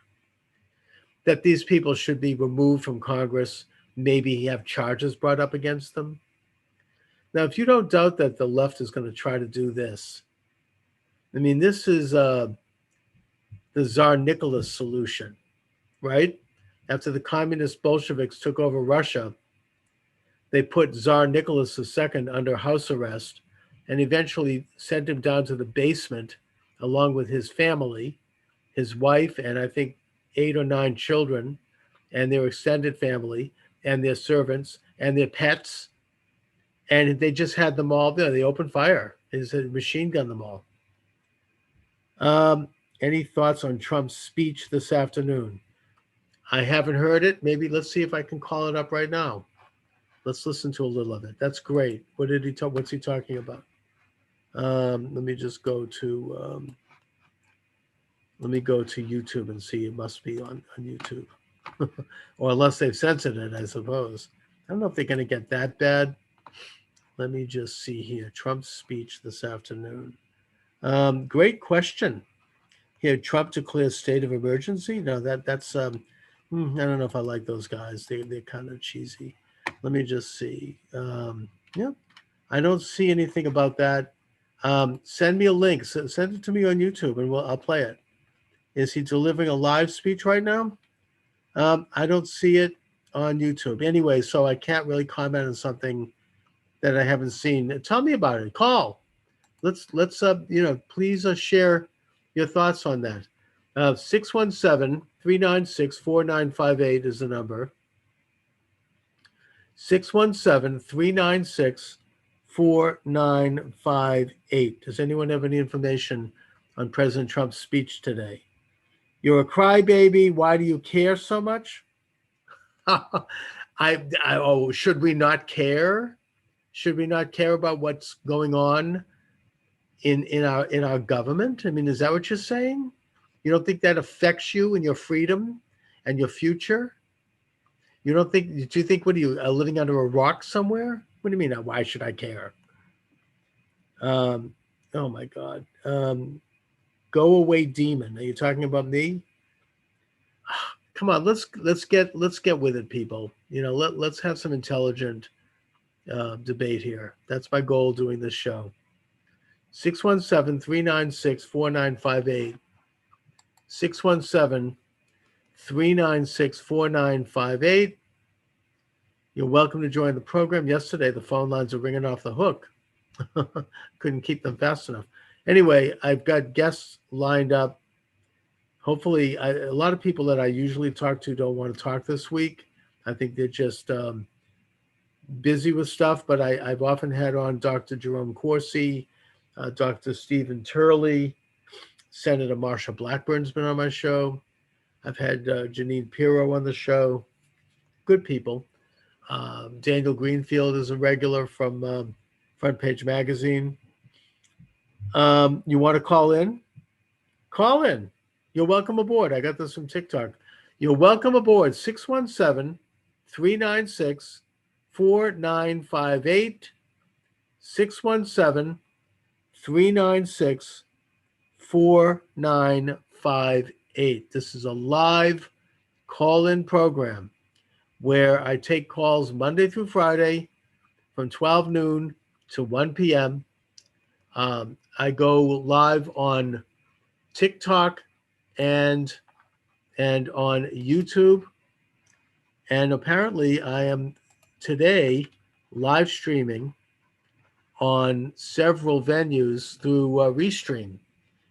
That these people should be removed from Congress, maybe have charges brought up against them. Now, if you don't doubt that the left is going to try to do this, I mean, this is the Tsar Nicholas solution, right? After the communist Bolsheviks took over Russia, they put Tsar Nicholas II under house arrest and eventually sent him down to the basement along with his family, his wife, and I think 8 or 9 children, and their extended family, and their servants, and their pets. And they just had them all there. They opened fire. His machine gun them all. Any thoughts on Trump's speech this afternoon? I haven't heard it. Maybe let's see if I can call it up right now. Let's listen to a little of it. That's great. What did he talk? What's he talking about? Let me just go to YouTube and see. It must be on YouTube, or unless they've censored it, I suppose. I don't know if they're going to get that bad. Let me just see here. Trump's speech this afternoon. Great question. Here, Trump declares state of emergency. No, that's I don't know if I like those guys. They're kind of cheesy. Let me just see. Yeah, I don't see anything about that. Send me a link. Send it to me on YouTube, and I'll play it. Is he delivering a live speech right now? I don't see it on YouTube. Anyway, so I can't really comment on something that I haven't seen. Tell me about it. Call. Let's please share your thoughts on that. 617-396-4958 is the number. 617-396-4958. Does anyone have any information on President Trump's speech today? You're a crybaby. Why do you care so much? Should we not care? Should we not care about what's going on in our government? I mean, is that what you're saying? You don't think that affects you and your freedom and your future? You don't think? Do you think? What are you living under a rock somewhere? What do you mean? Why should I care? Oh my God! Go away, demon. Are you talking about me? Come on, let's get with it, people. Let's have some intelligent debate here. That's my goal doing this show. 617-396-4958. 617-396-4958. You're welcome to join the program. Yesterday, the phone lines are ringing off the hook. Couldn't keep them fast enough. Anyway, I've got guests lined up. Hopefully, a lot of people that I usually talk to don't want to talk this week. I think they're just busy with stuff, but I've often had on Dr. Jerome Corsi, Dr. Stephen Turley, Senator Marsha Blackburn's been on my show. I've had Janine Pirro on the show. Good people. Daniel Greenfield is a regular from Front Page Magazine. You want to call in? Call in. You're welcome aboard. I got this from TikTok. You're welcome aboard. 617-396-4958. 617-396-4958. This is a live call-in program where I take calls Monday through Friday from 12 noon to 1 p.m. I go live on TikTok and on YouTube. And apparently I am today live streaming on several venues through Restream,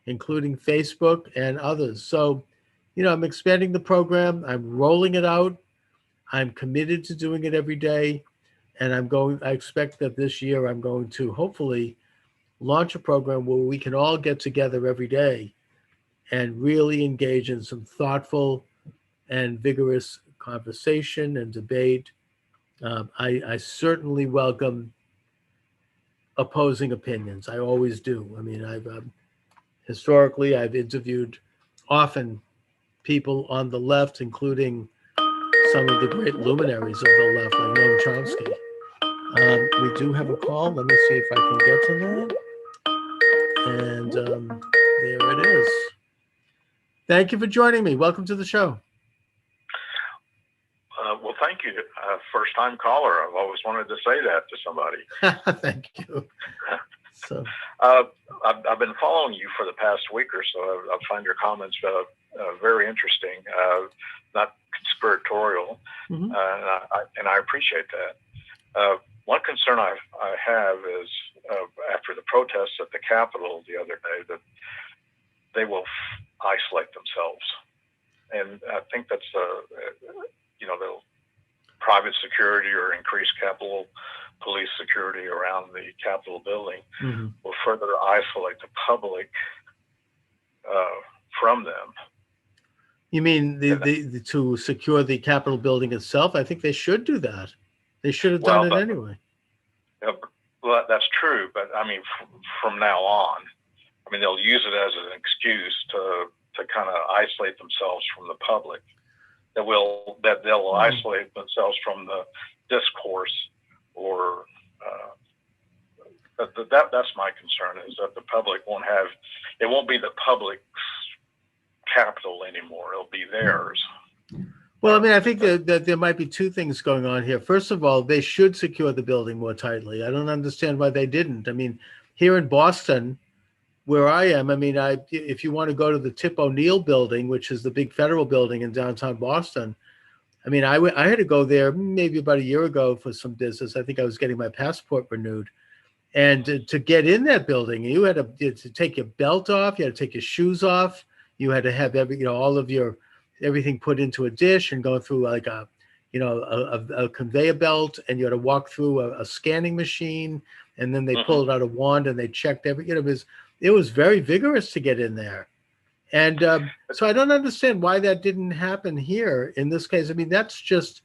including Facebook and others. So, I'm expanding the program. I'm rolling it out. I'm committed to doing it every day. And I expect that this year I'm going to hopefully launch a program where we can all get together every day and really engage in some thoughtful and vigorous conversation and debate. I certainly welcome opposing opinions. I always do. I mean, historically I've interviewed often people on the left, including some of the great luminaries of the left, like Noam Chomsky. We do have a call. Let me see if I can get to that. And there it is. Thank you for joining me. Welcome to the show. Well, thank you. First-time caller. I've always wanted to say that to somebody. Thank you. So, I've been following you for the past week or so. I find your comments very interesting, not conspiratorial, mm-hmm. And I appreciate that. One concern I have is after the protests at the Capitol the other day that they will isolate themselves, and I think that's the private security or increased Capitol police security around the Capitol building mm-hmm. will further isolate the public from them. You mean the to secure the Capitol building itself? I think they should do that. They should have done it anyway. Well, that's true, but I mean, from now on, I mean, they'll use it as an excuse to kind of isolate themselves from the public. They'll mm-hmm. isolate themselves from the discourse, or that's my concern, is that the public won't be the public's capital anymore. It'll be theirs. Well, I mean, I think that there might be two things going on here. First of all, they should secure the building more tightly. I don't understand why they didn't. I mean, here in Boston, where I am, I mean, if you want to go to the Tip O'Neill building, which is the big federal building in downtown Boston, I mean, I had to go there maybe about a year ago for some business. I think I was getting my passport renewed. And to get in that building, you had to take your belt off, you had to take your shoes off, you had to have all of your everything put into a dish and go through like a conveyor belt, and you had to walk through a scanning machine, and then they mm-hmm. pulled out a wand and they checked it was very vigorous to get in there. And so I don't understand why that didn't happen here in this case. I mean, that's just,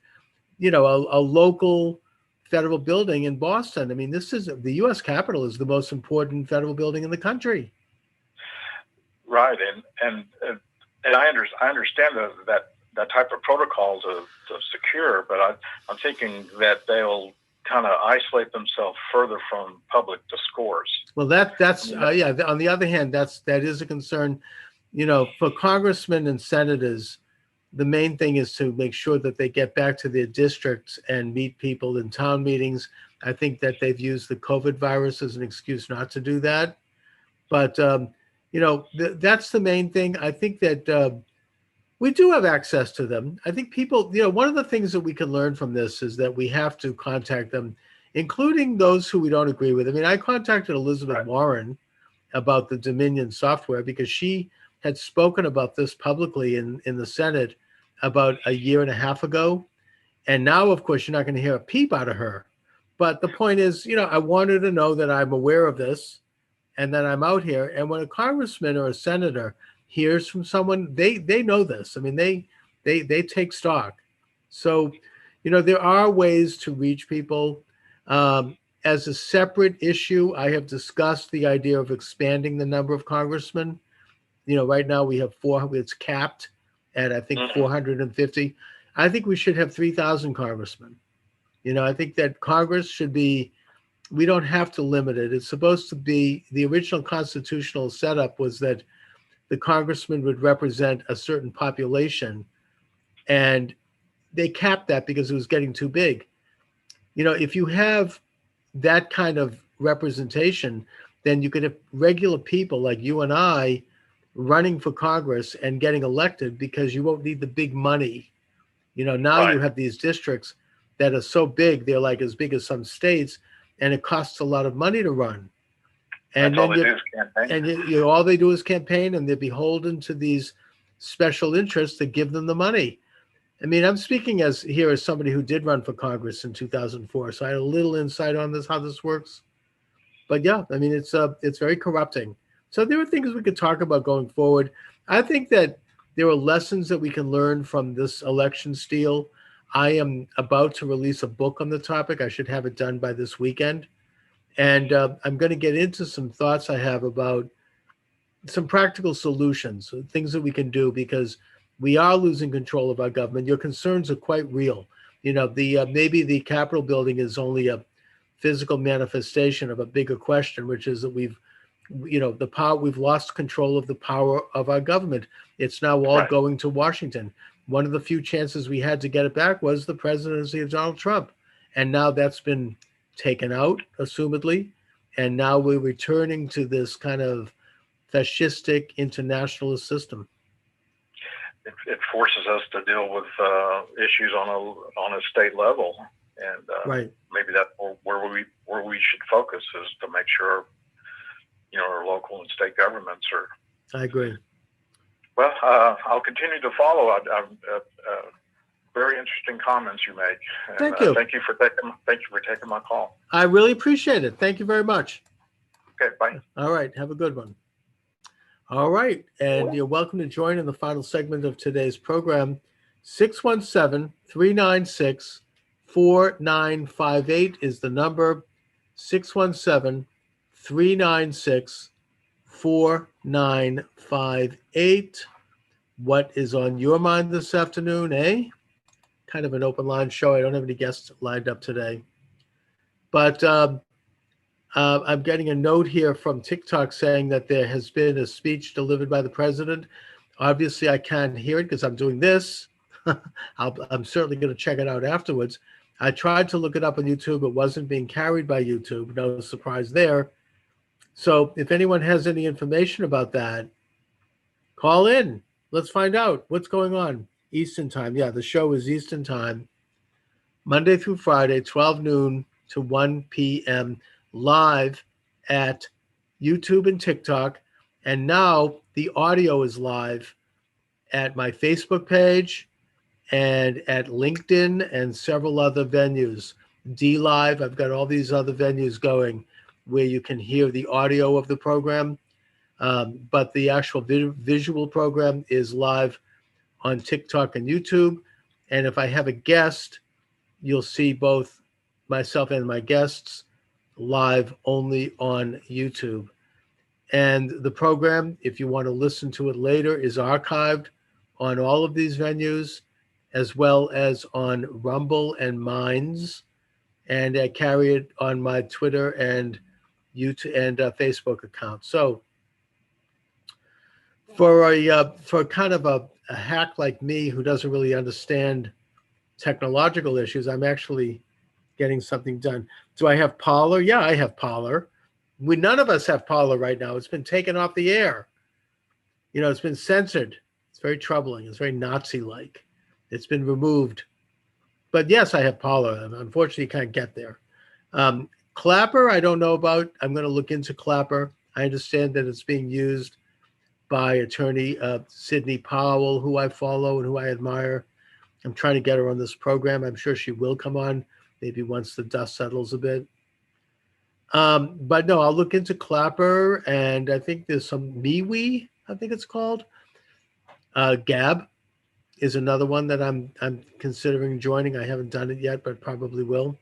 a local federal building in Boston. I mean, the U.S. Capitol is the most important federal building in the country. Right. And I understand that type of protocol to secure, but I'm thinking that they'll kind of isolate themselves further from public discourse. Well, that's on the other hand, that is a concern. For congressmen and senators, the main thing is to make sure that they get back to their districts and meet people in town meetings. I think that they've used the COVID virus as an excuse not to do that. But, that's the main thing. I think that we do have access to them. I think people, one of the things that we can learn from this is that we have to contact them, including those who we don't agree with. I mean, I contacted Elizabeth Warren about the Dominion software because she had spoken about this publicly in the Senate about a year and a half ago. And now, of course, you're not going to hear a peep out of her. But the point is, I wanted to know that I'm aware of this and that I'm out here. And when a congressman or a senator hears from someone, they know this. I mean, they take stock. So, there are ways to reach people. As a separate issue, I have discussed the idea of expanding the number of congressmen. right now we have it's capped at, I think, 450. I think we should have 3,000 congressmen. I think that Congress should be, we don't have to limit it. It's supposed to be, the original constitutional setup was that the congressman would represent a certain population, and they capped that because it was getting too big. If you have that kind of representation, then you could have regular people like you and I running for Congress and getting elected because you won't need the big money. Now Right. you have these districts that are so big, they're like as big as some states, and it costs a lot of money to run. And That's all then they do is campaign. and all they do is campaign, and they're beholden to these special interests that give them the money. I mean, I'm speaking as somebody who did run for Congress in 2004, so I had a little insight on this, how this works. But yeah, I mean, it's very corrupting. So there are things we could talk about going forward. I think that there are lessons that we can learn from this election steal. I am about to release a book on the topic. I should have it done by this weekend. And I'm going to get into some thoughts I have about some practical solutions, things that we can do, because we are losing control of our government. Your concerns are quite real. The maybe the Capitol building is only a physical manifestation of a bigger question, which is that we've lost control of the power of our government. It's now all Right. going to Washington. One of the few chances we had to get it back was the presidency of Donald Trump. And now that's been taken out, assumedly. And now we're returning to this kind of fascistic internationalist system. It forces us to deal with issues on a state level, and Right. maybe that's where we should focus, is to make sure our local and state governments are. I agree. Well, I'll continue to follow. Very interesting comments you make. And, Thank you. Thank you for taking my call. I really appreciate it. Thank you very much. Okay, bye. All right. Have a good one. All right. And you're welcome to join in the final segment of today's program. 617-396-4958 is the number. 617-396-4958. What is on your mind this afternoon, eh? Kind of an open line show. I don't have any guests lined up today. But I'm getting a note here from TikTok saying that there has been a speech delivered by the president. Obviously, I can't hear it because I'm doing this. I'm certainly going to check it out afterwards. I tried to look it up on YouTube. It wasn't being carried by YouTube. No surprise there. So if anyone has any information about that, call in. Let's find out what's going on. Eastern time. Yeah, the show is Eastern time, Monday through Friday, 12 noon to 1 p.m. live at YouTube and TikTok. And now the audio is live at my Facebook page and at LinkedIn and several other venues. DLive, I've got all these other venues going where you can hear the audio of the program. But the actual visual program is live on TikTok and YouTube. And if I have a guest, you'll see both myself and my guests live only on YouTube. And the program, if you want to listen to it later, is archived on all of these venues, as well as on Rumble and Minds. And I carry it on my Twitter and YouTube and Facebook account. So for kind of a hack like me who doesn't really understand technological issues, I'm actually getting something done. Do I have Parler? Yeah, I have Parler. None of us have Parler right now. It's been taken off the air. It's been censored. It's very troubling. It's very Nazi-like. It's been removed. But yes, I have Parler. Unfortunately, can't get there. Clapper, I don't know about. I'm going to look into Clapper. I understand that it's being used by attorney Sidney Powell, who I follow and who I admire. I'm trying to get her on this program. I'm sure she will come on, maybe once the dust settles a bit. But no, I'll look into Clapper, and I think there's some MeWe, I think it's called. Gab is another one that I'm considering joining. I haven't done it yet, but probably will.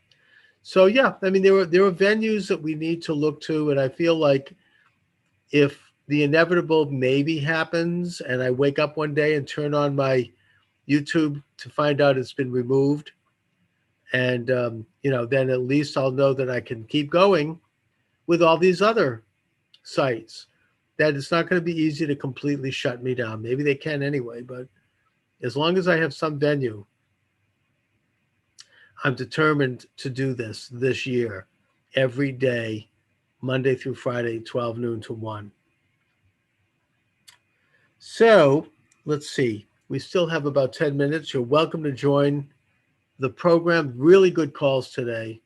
So yeah, I mean, there are venues that we need to look to, and I feel like if the inevitable maybe happens and I wake up one day and turn on my YouTube to find out it's been removed. And, then at least I'll know that I can keep going with all these other sites, that it's not going to be easy to completely shut me down. Maybe they can anyway, but as long as I have some venue, I'm determined to do this year, every day, Monday through Friday, 12 noon to 1. So let's see. We still have about 10 minutes. You're welcome to join the program. Really good calls today.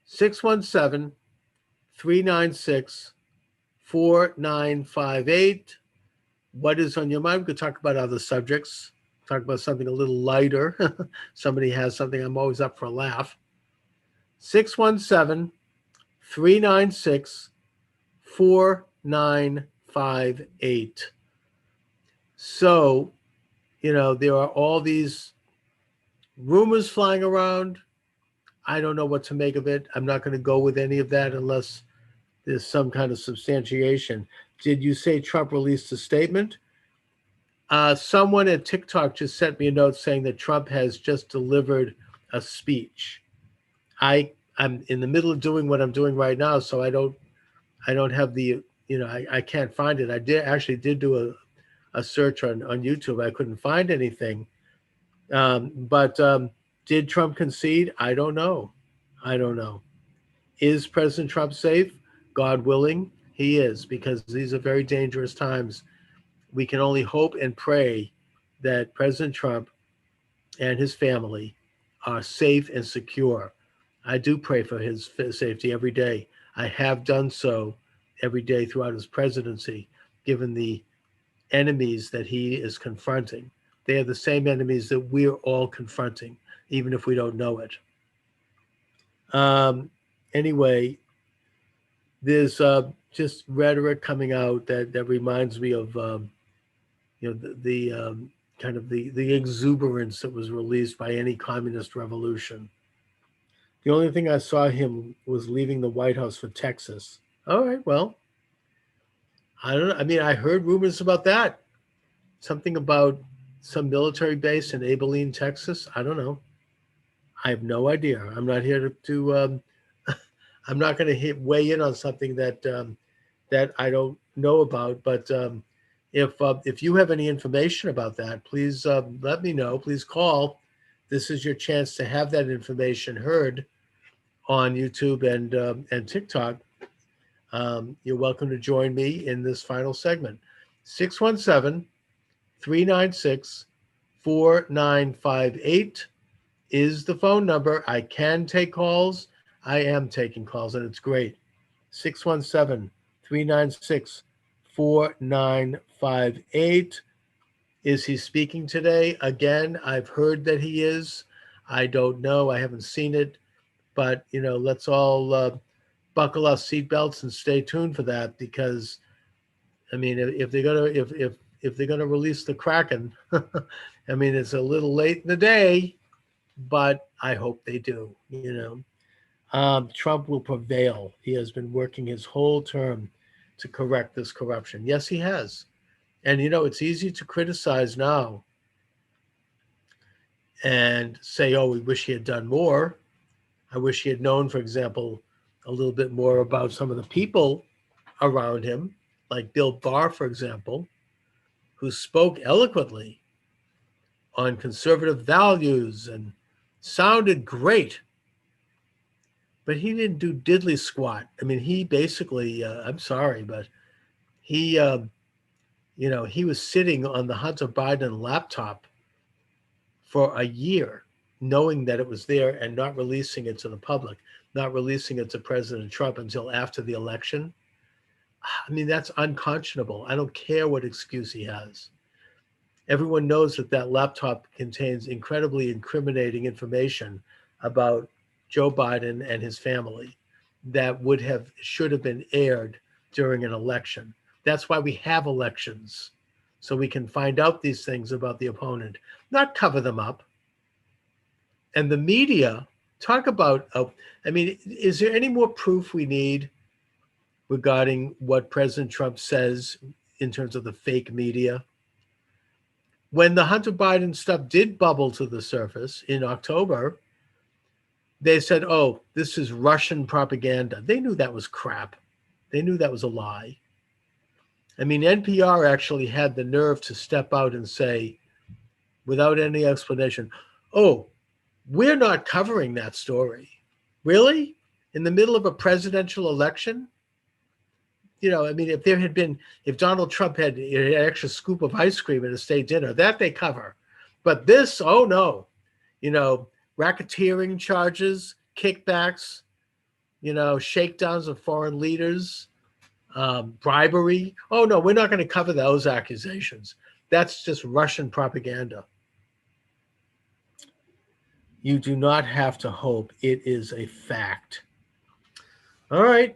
617-396-4958. What is on your mind? We could talk about other subjects, talk about something a little lighter. Somebody has something. I'm always up for a laugh. 617-396-4958. So, there are all these rumors flying around. I don't know what to make of it. I'm not going to go with any of that unless there's some kind of substantiation. Did you say Trump released a statement? Someone at TikTok just sent me a note saying that Trump has just delivered a speech. I'm in the middle of doing what I'm doing right now, so I don't have the, I can't find it. I did do a search on YouTube. I couldn't find anything. But did Trump concede? I don't know. Is President Trump safe? God willing, he is, because these are very dangerous times. We can only hope and pray that President Trump and his family are safe and secure. I do pray for his safety every day. I have done so every day throughout his presidency, given the enemies that he is confronting. They are the same enemies that we're all confronting, even if we don't know it. Anyway, there's just rhetoric coming out that reminds me of the kind of the exuberance that was released by any communist revolution. The only thing I saw him was leaving the White House for Texas. All right, well, I don't know. I mean, I heard rumors about that. Something about some military base in Abilene, Texas. I don't know. I have no idea. I'm not here to I'm not going to weigh in on something that that I don't know about. But if you have any information about that, please let me know. Please call. This is your chance to have that information heard on YouTube and TikTok. You're welcome to join me in this final segment. 617-396-4958 is the phone number. I can take calls. I am taking calls, and it's great. 617-396-4958. Is he speaking today? Again, I've heard that he is. I don't know. I haven't seen it. But, let's all buckle our seatbelts and stay tuned for that, because, I mean, if they're gonna if they're gonna release the Kraken, I mean, it's a little late in the day, but I hope they do. Trump will prevail. He has been working his whole term to correct this corruption. Yes, he has. And, it's easy to criticize now and say, oh, we wish he had done more. I wish he had known, for example, a little bit more about some of the people around him, like Bill Barr, for example, who spoke eloquently on conservative values and sounded great. But he didn't do diddly squat. I mean, he basically, I'm sorry, but he, he was sitting on the Hunter Biden laptop for a year, knowing that it was there and not releasing it to the public, not releasing it to President Trump until after the election. I mean, that's unconscionable. I don't care what excuse he has. Everyone knows that laptop contains incredibly incriminating information about Joe Biden and his family that should have been aired during an election. That's why we have elections, so we can find out these things about the opponent, not cover them up. And the media, talk about, I mean, is there any more proof we need regarding what President Trump says in terms of the fake media. When the Hunter Biden stuff did bubble to the surface in October, they said, oh, this is Russian propaganda. They knew that was crap. They knew that was a lie. I mean, NPR actually had the nerve to step out and say, without any explanation, oh, we're not covering that story. Really? In the middle of a presidential election? You know, I mean, if Donald Trump had an extra scoop of ice cream at a state dinner, that they cover. But this, oh no, you know, racketeering charges, kickbacks, you know, shakedowns of foreign leaders, bribery. Oh no, we're not going to cover those accusations. That's just Russian propaganda. You do not have to hope. It is a fact. All right,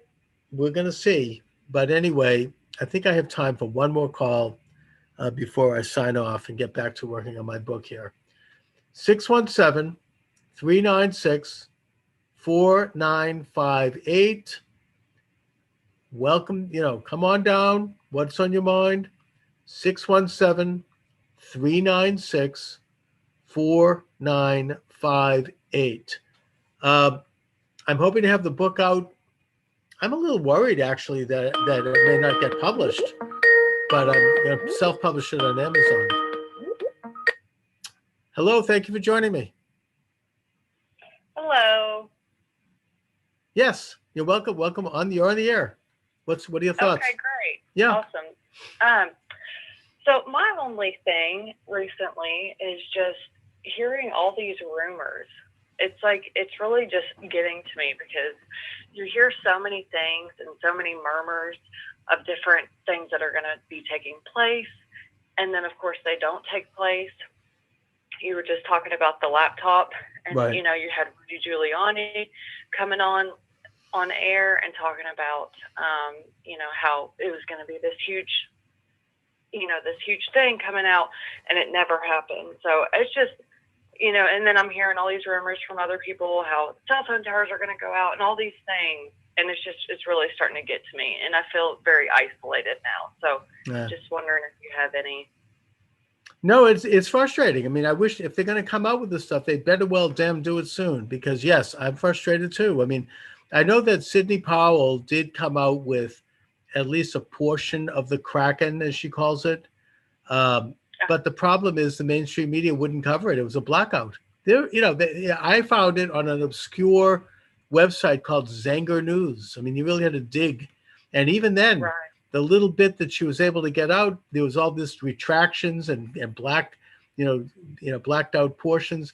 we're going to see. But anyway, I think I have time for one more call before I sign off and get back to working on my book here. 617-396-4958. Welcome, you know, come on down. What's on your mind? 617-396-4958. I'm hoping to have the book out. I'm a little worried, actually, that it may not get published, but I'm going to self-publish it on Amazon. Hello, thank you for joining me. Hello. Yes, you're welcome. Welcome you're on the air. What are your thoughts? Okay, great. Yeah. Awesome. So my only thing recently is just hearing all these rumors. It's like, it's really just getting to me because you hear so many things and so many murmurs of different things that are going to be taking place. And then, of course, they don't take place. You were just talking about the laptop, and, right. You know, you had Rudy Giuliani coming on air and talking about, you know, how it was going to be this huge thing coming out, and it never happened. So it's just, you know, and then I'm hearing all these rumors from other people, how cell phone towers are going to go out and all these things. And it's really starting to get to me, and I feel very isolated now. So Just wondering if you have any. No, it's frustrating. I mean, I wish if they're going to come out with this stuff, they better well damn do it soon, because yes, I'm frustrated too. I mean, I know that Sidney Powell did come out with at least a portion of the Kraken, as she calls it. But the problem is the mainstream media wouldn't cover it. It was a blackout. I found it on an obscure website called Zanger News. I mean, you really had to dig. And even then, Right. The little bit that she was able to get out, there was all this retractions and blacked out portions.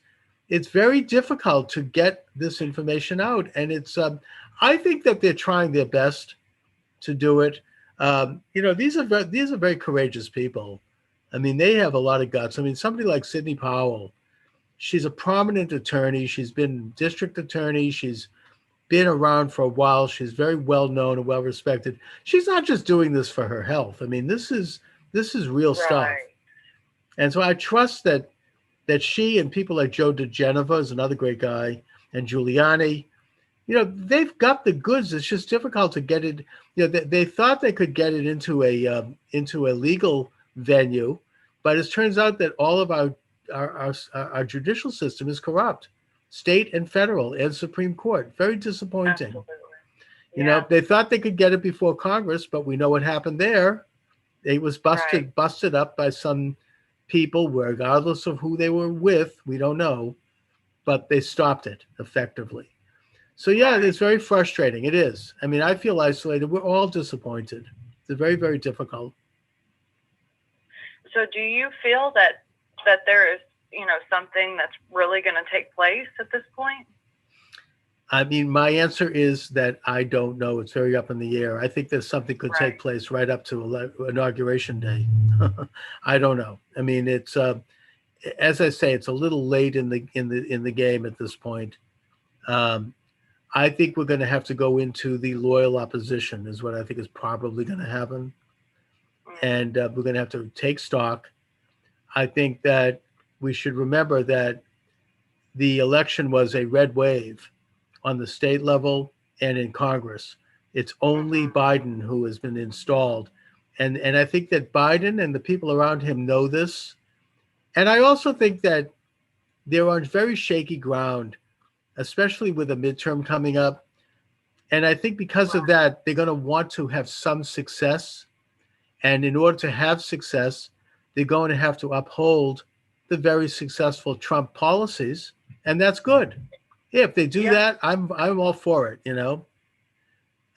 It's very difficult to get this information out. And it's, I think that they're trying their best to do it. These are very courageous people. I mean, they have a lot of guts. I mean, somebody like Sidney Powell, she's a prominent attorney. She's been district attorney. She's been around for a while. She's very well known and well respected. She's not just doing this for her health. I mean, this is real stuff. And so I trust that she and people like Joe DeGenova is another great guy, and Giuliani, you know, they've got the goods. It's just difficult to get it. You know, they thought they could get it into a legal venue, but it turns out that all of our judicial system is corrupt, state and federal and Supreme Court. Very disappointing. Absolutely. You know, they thought they could get it before Congress, but we know what happened there. It was busted up by some people, regardless of who they were with. We don't know, but they stopped it effectively. So yeah, it's very frustrating. It is. I mean, I feel isolated. We're all disappointed. It's very, very difficult. So do you feel that there is, you know, something that's really going to take place at this point? I mean, my answer is that I don't know. It's very up in the air. I think that something could take place right up to Inauguration Day. I don't know. I mean, it's as I say, it's a little late in the game at this point. I think we're going to have to go into the loyal opposition, is what I think is probably going to happen, and we're going to have to take stock. I think that we should remember that the election was a red wave on the state level and in Congress. It's only Biden who has been installed. And I think that Biden and the people around him know this. And I also think that they're on very shaky ground, especially with a midterm coming up. And I think because of that, they're going to want to have some success. And in order to have success, they're going to have to uphold the very successful Trump policies. And that's good. Yeah, if they do that, I'm all for it, you know.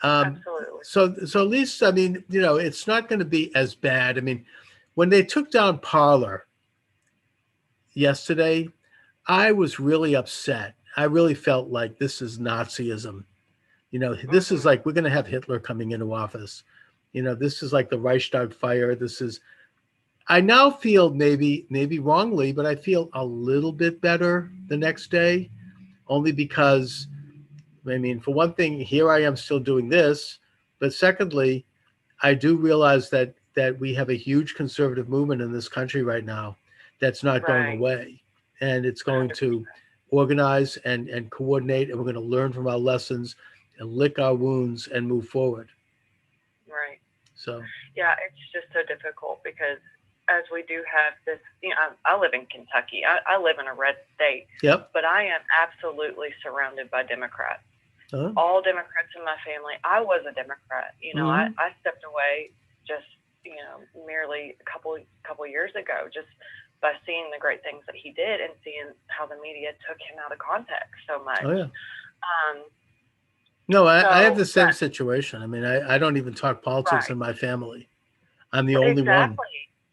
Absolutely. So at least, I mean, you know, it's not going to be as bad. I mean, when they took down Parler yesterday, I was really upset. I really felt like this is Nazism. You know, this is like, we're going to have Hitler coming into office. You know, this is like the Reichstag fire. This is, I now feel maybe wrongly, but I feel a little bit better the next day, only because, I mean, for one thing, here I am still doing this, but secondly, I do realize that we have a huge conservative movement in this country right now that's not going away, and it's going to organize and coordinate, and we're going to learn from our lessons and lick our wounds and move forward. Right. So yeah, it's just so difficult because as we do have this, you know, I live in Kentucky. I live in a red state. Yep. But I am absolutely surrounded by Democrats. Oh. All Democrats in my family. I was a Democrat. You know, I stepped away just, you know, merely a couple years ago, just by seeing the great things that he did and seeing how the media took him out of context so much. Oh, yeah. No, I have the same situation. I mean, I don't even talk politics in my family. I'm the only one.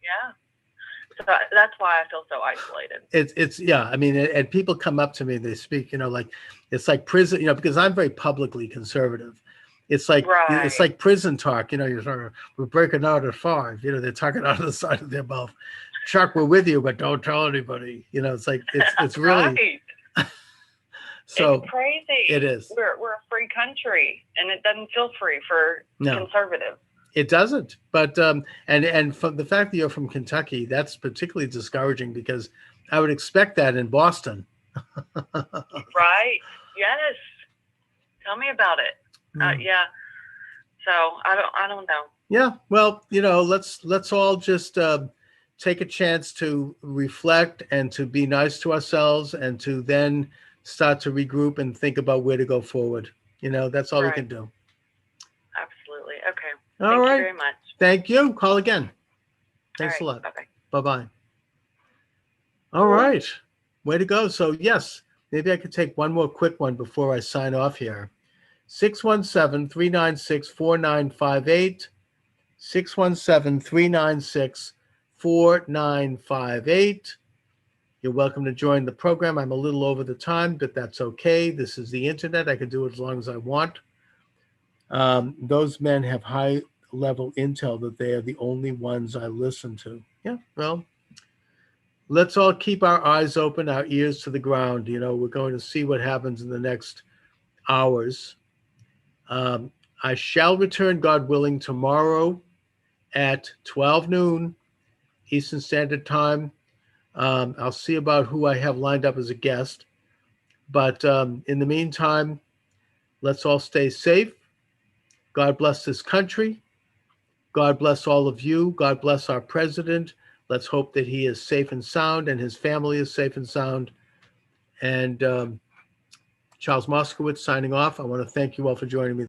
Yeah. So that's why I feel so isolated. It's yeah. I mean, and people come up to me, they speak, you know, like it's like prison, you know, because I'm very publicly conservative. It's like it's like prison talk, you know. You're sort of, we're breaking out at 5. You know, they're talking out of the side of their mouth. Chuck, we're with you, but don't tell anybody. You know, it's like it's really. So it's crazy. It is. We're a free country, and it doesn't feel free for conservatives. It doesn't. But and from the fact that you're from Kentucky, that's particularly discouraging because I would expect that in Boston. Right. Yes. Tell me about it. Yeah. So I don't know. Yeah. Well, you know, let's all just take a chance to reflect and to be nice to ourselves and to then start to regroup and think about where to go forward. You know, that's all we can do. Absolutely. Okay. All right. Thank you very much. Thank you. Call again. Thanks a lot. Bye-bye. Bye-bye. All right. Way to go. So yes, maybe I could take one more quick one before I sign off here. 617-396-4958. 617-396-4958. You're welcome to join the program. I'm a little over the time, but that's okay. This is the internet. I can do it as long as I want. Those men have high-level intel that they are the only ones I listen to. Yeah, well, let's all keep our eyes open, our ears to the ground. You know, we're going to see what happens in the next hours. I shall return, God willing, tomorrow at 12 noon Eastern Standard Time. I'll see about who I have lined up as a guest. But in the meantime, let's all stay safe. God bless this country. God bless all of you. God bless our president. Let's hope that he is safe and sound and his family is safe and sound. And Charles Moscowitz signing off. I want to thank you all for joining me.